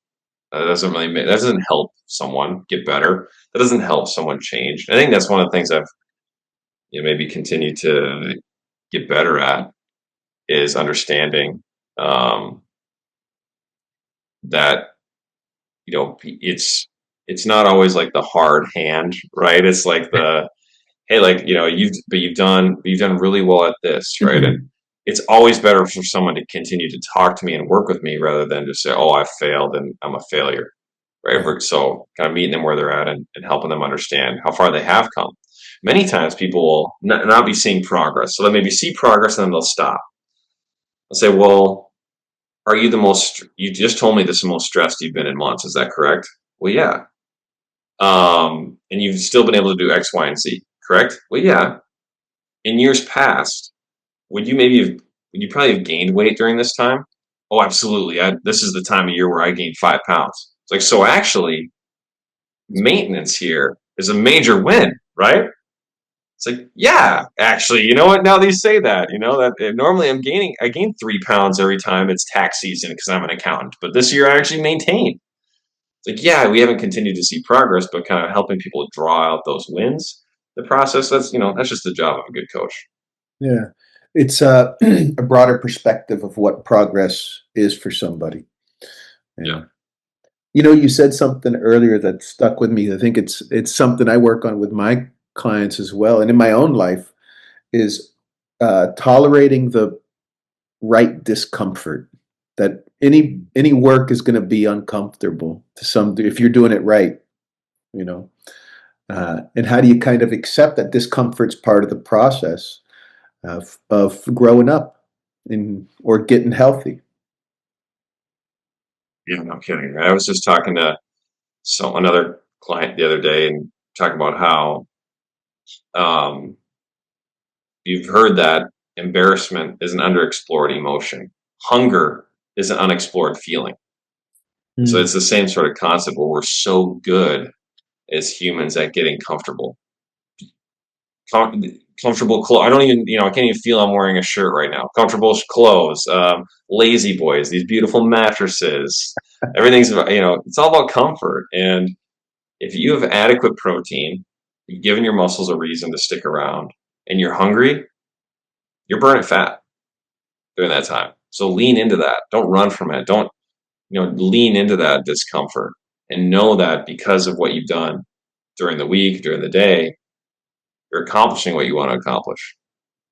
that doesn't help someone get better. That doesn't help someone change. I think that's one of the things I've maybe continue to get better at is understanding um, that it's not always like the hard hand, right? It's like the hey, like you've done really well at this, right? And it's always better for someone to continue to talk to me and work with me rather than just say, oh, I failed and I'm a failure, right? Yeah. So kind of meeting them where they're at and helping them understand how far they have come. Many times people will not be seeing progress, so they maybe see progress and then they'll stop. I'll say, well, are you the most? You just told me this is the most stressed you've been in months. Is that correct? Well, yeah. And you've still been able to do X, Y, and Z, correct? Well, yeah. In years past, would you probably have gained weight during this time? Oh, absolutely. This is the time of year where I gained 5 pounds. It's like, so actually, maintenance here is a major win, right? It's like, yeah, actually, you know what? Now that you say that, that normally I gain 3 pounds every time it's tax season because I'm an accountant, but this year I actually maintained. It's like, yeah, we haven't continued to see progress, but kind of helping people draw out those wins. The process, that's just the job of a good coach. Yeah. It's a broader perspective of what progress is for somebody. Yeah. Yeah. You said something earlier that stuck with me. I think it's something I work on with my clients as well, and in my own life is tolerating the right discomfort. That any work is going to be uncomfortable to some if you're doing it right. You know, and how do you kind of accept that discomfort's part of the process of growing up or getting healthy? Yeah, no kidding. I was just talking to another client the other day and talking about how um, you've heard that embarrassment is an underexplored emotion. Hunger is an unexplored feeling. So Mm. it's the same sort of concept where we're so good as humans at getting comfortable. Comfortable clothes. I don't even, I can't even feel I'm wearing a shirt right now. Comfortable clothes, lazy boys, these beautiful mattresses. Everything's, it's all about comfort. And if you have adequate protein, you've given your muscles a reason to stick around, and you're hungry, you're burning fat during that time. So lean into that. Don't run from it. Don't, lean into that discomfort and know that because of what you've done during the week, during the day, you're accomplishing what you want to accomplish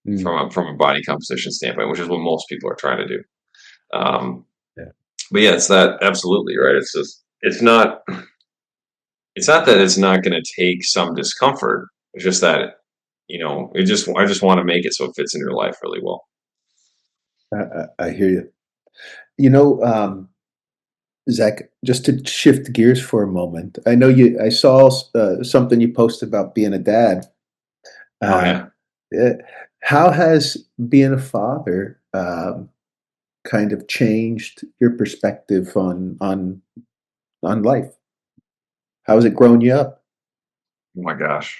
Mm. from a body composition standpoint, which is what most people are trying to do. Um, Yeah. but yeah, it's that absolutely right. It's not that it's not going to take some discomfort. It's just that I just want to make it so it fits in your life really well. I hear you. You know, Zach, just to shift gears for a moment, I saw something you posted about being a dad. Oh Uh, yeah. eh, how has being a father kind of changed your perspective on life? How has it grown you up? Oh my gosh.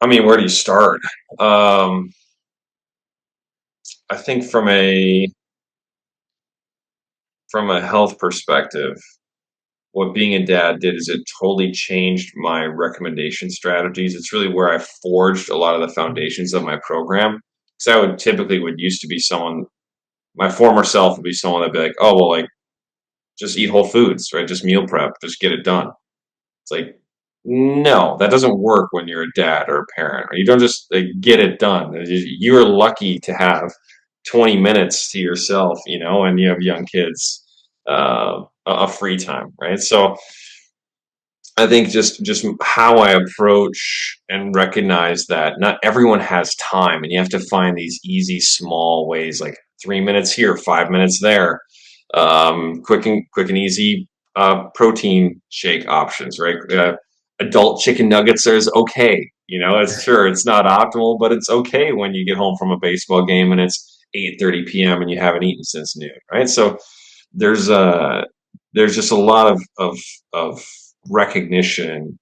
I mean, where do you start? Um, I think from a health perspective, what being a dad did is it totally changed my recommendation strategies. It's really where I forged a lot of the foundations of my program. Because I would used to be someone, my former self would be someone that'd be like, oh well, like just eat whole foods, right? Just meal prep, just get it done. It's like, no, that doesn't work when you're a dad or a parent. You don't just like, get it done. You're lucky to have 20 minutes to yourself, and you have young kids, a free time, right? So I think just how I approach and recognize that not everyone has time, and you have to find these easy, small ways, like 3 minutes here, 5 minutes there, quick and easy protein shake options, right? Adult chicken nuggets is okay. It's not optimal, but it's okay when you get home from a baseball game and it's 8:30 p.m. and you haven't eaten since noon, right? So there's uh there's just a lot of recognition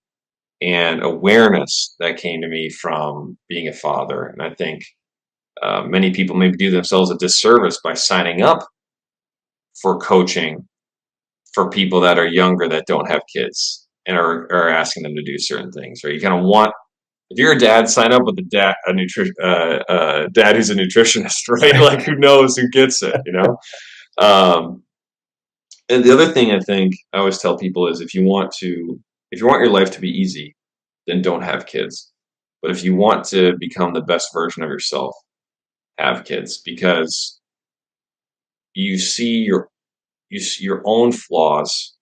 and awareness that came to me from being a father. And I think many people maybe do themselves a disservice by signing up for coaching for people that are younger that don't have kids and are asking them to do certain things, right? You kind of want, if you're a dad, sign up with a dad who's a nutritionist, right? Like who knows, who gets it, you know? Um, and the other thing I think I always tell people is if you want your life to be easy, then don't have kids. But if you want to become the best version of yourself, have kids because you see your own flaws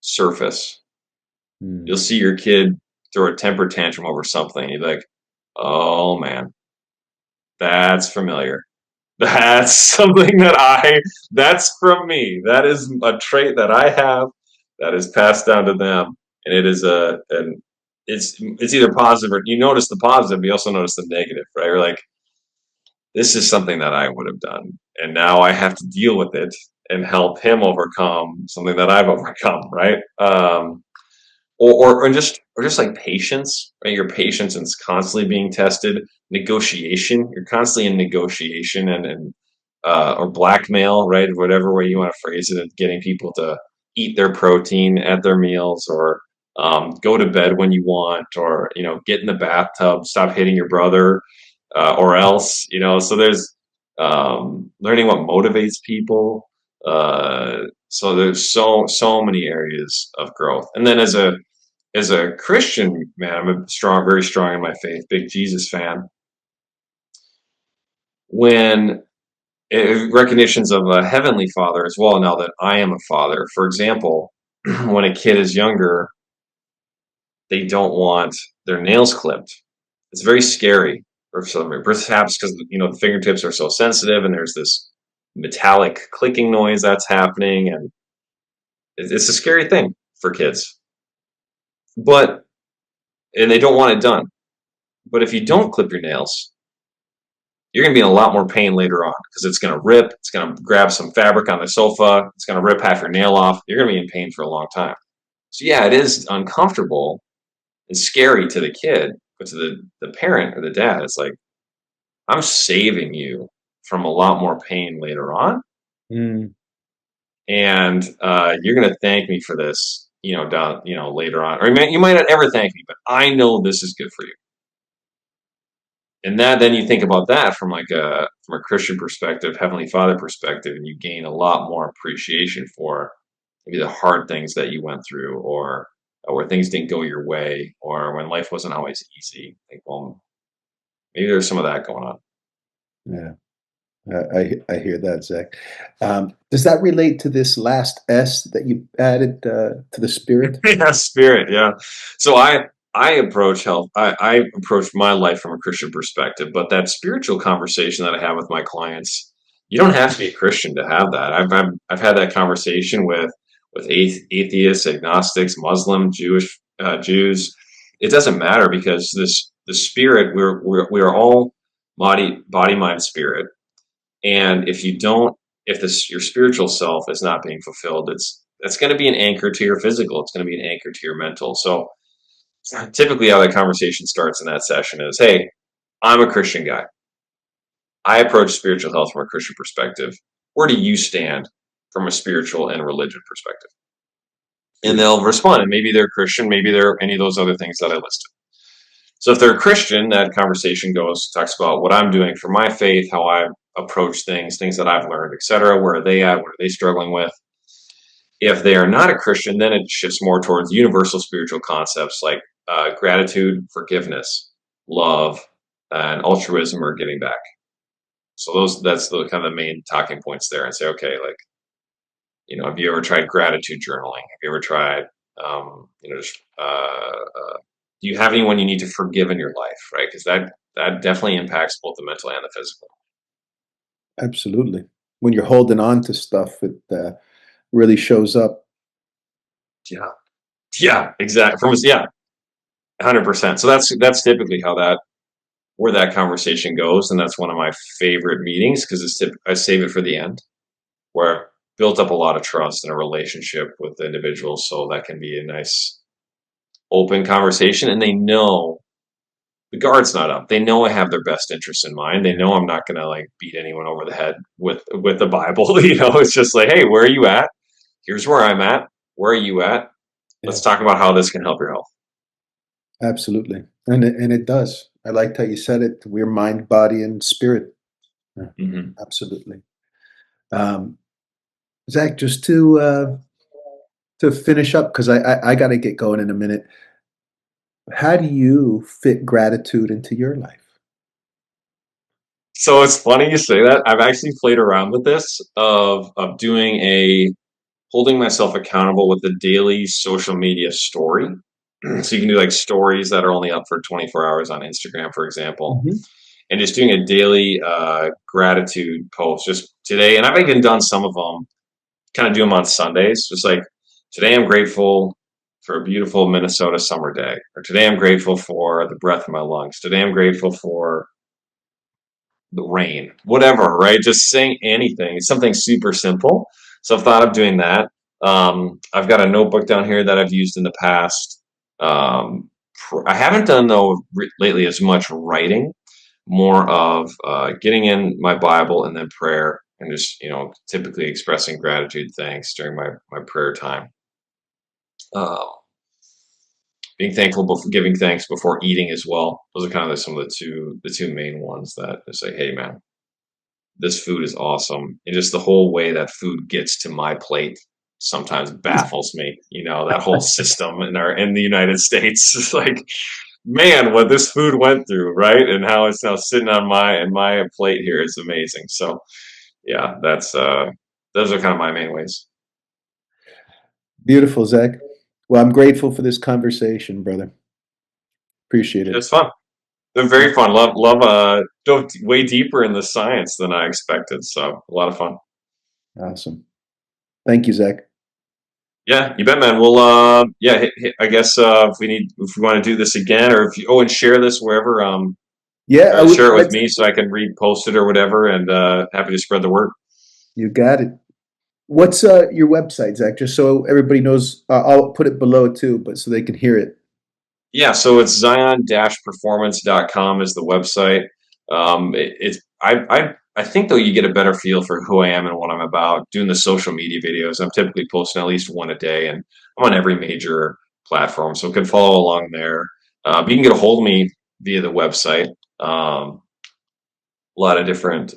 surface. You'll Mm. see your kid throw a temper tantrum over something. You're like, oh man, that's familiar. That's something that's from me. That is a trait that I have that is passed down to them. And it is it's either positive or you notice the positive, but you also notice the negative, right? You're like, this is something that I would have done. And now I have to deal with it and help him overcome something that I've overcome, right? Or just like patience, right? Your patience is constantly being tested. Negotiation, you're constantly in negotiation and or blackmail, right? Whatever way you want to phrase it, and getting people to eat their protein at their meals, or go to bed when you want, or get in the bathtub, stop hitting your brother, or else, So there's learning what motivates people. So there's so many areas of growth, and then as a Christian man, I'm very strong in my faith, big Jesus fan. When recognitions of a heavenly father as well, now that I am a father, for example, when a kid is younger, they don't want their nails clipped. It's very scary for some, perhaps because the fingertips are so sensitive, and there's this metallic clicking noise that's happening, and it's a scary thing for kids. But and they don't want it done. But if you don't clip your nails, you're going to be in a lot more pain later on because it's going to rip. It's going to grab some fabric on the sofa. It's going to rip half your nail off. You're going to be in pain for a long time. So yeah, it is uncomfortable and scary to the kid, but to the parent or the dad, it's like, I'm saving you from a lot more pain later on, Mm. and you're going to thank me for this, later on, or you might not ever thank me, but I know this is good for you. And that, then you think about that from a Christian perspective, Heavenly Father perspective, and you gain a lot more appreciation for maybe the hard things that you went through, or where things didn't go your way, or when life wasn't always easy. Like, well, maybe there's some of that going on. Yeah. I hear that, Zach. Does that relate to this last S that you added to the spirit? Yeah, spirit. Yeah. So I approach health. I approach my life from a Christian perspective, but that spiritual conversation that I have with my clients, you don't have to be a Christian to have that. I've had that conversation with atheists, agnostics, Muslim, Jews. It doesn't matter because the spirit, we're all body, mind, spirit. And if you don't, if your spiritual self is not being fulfilled, that's going to be an anchor to your physical. It's going to be an anchor to your mental. So typically, how that conversation starts in that session is, "Hey, I'm a Christian guy. I approach spiritual health from a Christian perspective. Where do you stand from a spiritual and religion perspective?" And they'll respond, and maybe they're Christian, maybe they're any of those other things that I listed. So if they're a Christian, that conversation talks about what I'm doing for my faith, how I approach things that I've learned, etc. Where are they at? What are they struggling with? If they are not a Christian, then it shifts more towards universal spiritual concepts like gratitude, forgiveness, love, and altruism, or giving back. So that's the kind of the main talking points there, and say, okay, like, have you ever tried gratitude journaling? Have you ever tried, just do you have anyone you need to forgive in your life, right? Because that definitely impacts both the mental and the physical. Absolutely. When you're holding on to stuff, it really shows up. Yeah, yeah, exactly. 100%. So that's typically how that where that conversation goes, and that's one of my favorite meetings because I save it for the end, where I've built up a lot of trust in a relationship with the individuals, so that can be a nice open conversation, and they know the guard's not up. They know I have their best interests in mind. They know I'm not going to like beat anyone over the head with the Bible. It's just like, hey, where are you at? here's where I'm at. Where are you at? Let's Yeah, talk about how this can help your health. absolutely. And it does. I liked how you said it. We're mind, body, and spirit. Yeah, Mm-hmm. absolutely. Um, Zach, just to finish up, because I got to get going in a minute. How do you fit gratitude into your life? So it's funny you say that. I've actually played around with this of doing a holding myself accountable with the daily social media story. So you can do like stories that are only up for 24 hours on Instagram, for example, Hmm. and just doing a daily gratitude post just today. And I've even done some of them, kind of do them on Sundays, just like today I'm grateful for a beautiful Minnesota summer day, or today I'm grateful for the breath in my lungs. Today I'm grateful for the rain, whatever, right? Just saying anything. It's something super simple. So I've thought of doing that. I've got a notebook down here that I've used in the past. I haven't done though lately as much writing, more of getting in my Bible and then prayer, and just typically expressing gratitude, thanks during my prayer time. Uh, Being thankful before giving thanks before eating as well. Those are kind of some of the two main ones that just say, hey man, this food is awesome. And just the whole way that food gets to my plate sometimes baffles me. That whole system in the United States is like, man, what this food went through, right? And how it's now sitting on my plate here is amazing. So yeah, that's those are kind of my main ways. Beautiful, Zach. Well, I'm grateful for this conversation, brother. Appreciate it. It's fun. They're very fun. Love dove way deeper in the science than I expected. So a lot of fun. Awesome. Thank you, Zach. Yeah, you bet, man. We'll yeah, I guess if we want to do this again, or if you and share this wherever, Yeah, I would. share it with me so I can repost it or whatever, and happy to spread the word. You got it. What's your website, Zach? Just so everybody knows, I'll put it below too, but so they can hear it. Yeah, so it's zion-performance.com is the website. I think though you get a better feel for who I am and what I'm about doing the social media videos. I'm typically posting at least one a day, and I'm on every major platform, so can follow along there. But you can get a hold of me via the website. A lot of different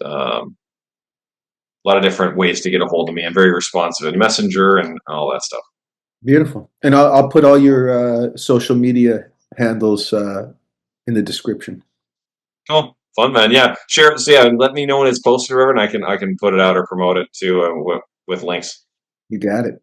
ways to get a hold of me. I'm very responsive in Messenger and all that stuff. Beautiful. And I'll put all your social media handles in the description. Cool, fun, man. Yeah, share it. So yeah, let me know when it's posted or whatever, and I can put it out or promote it too with links. You got it.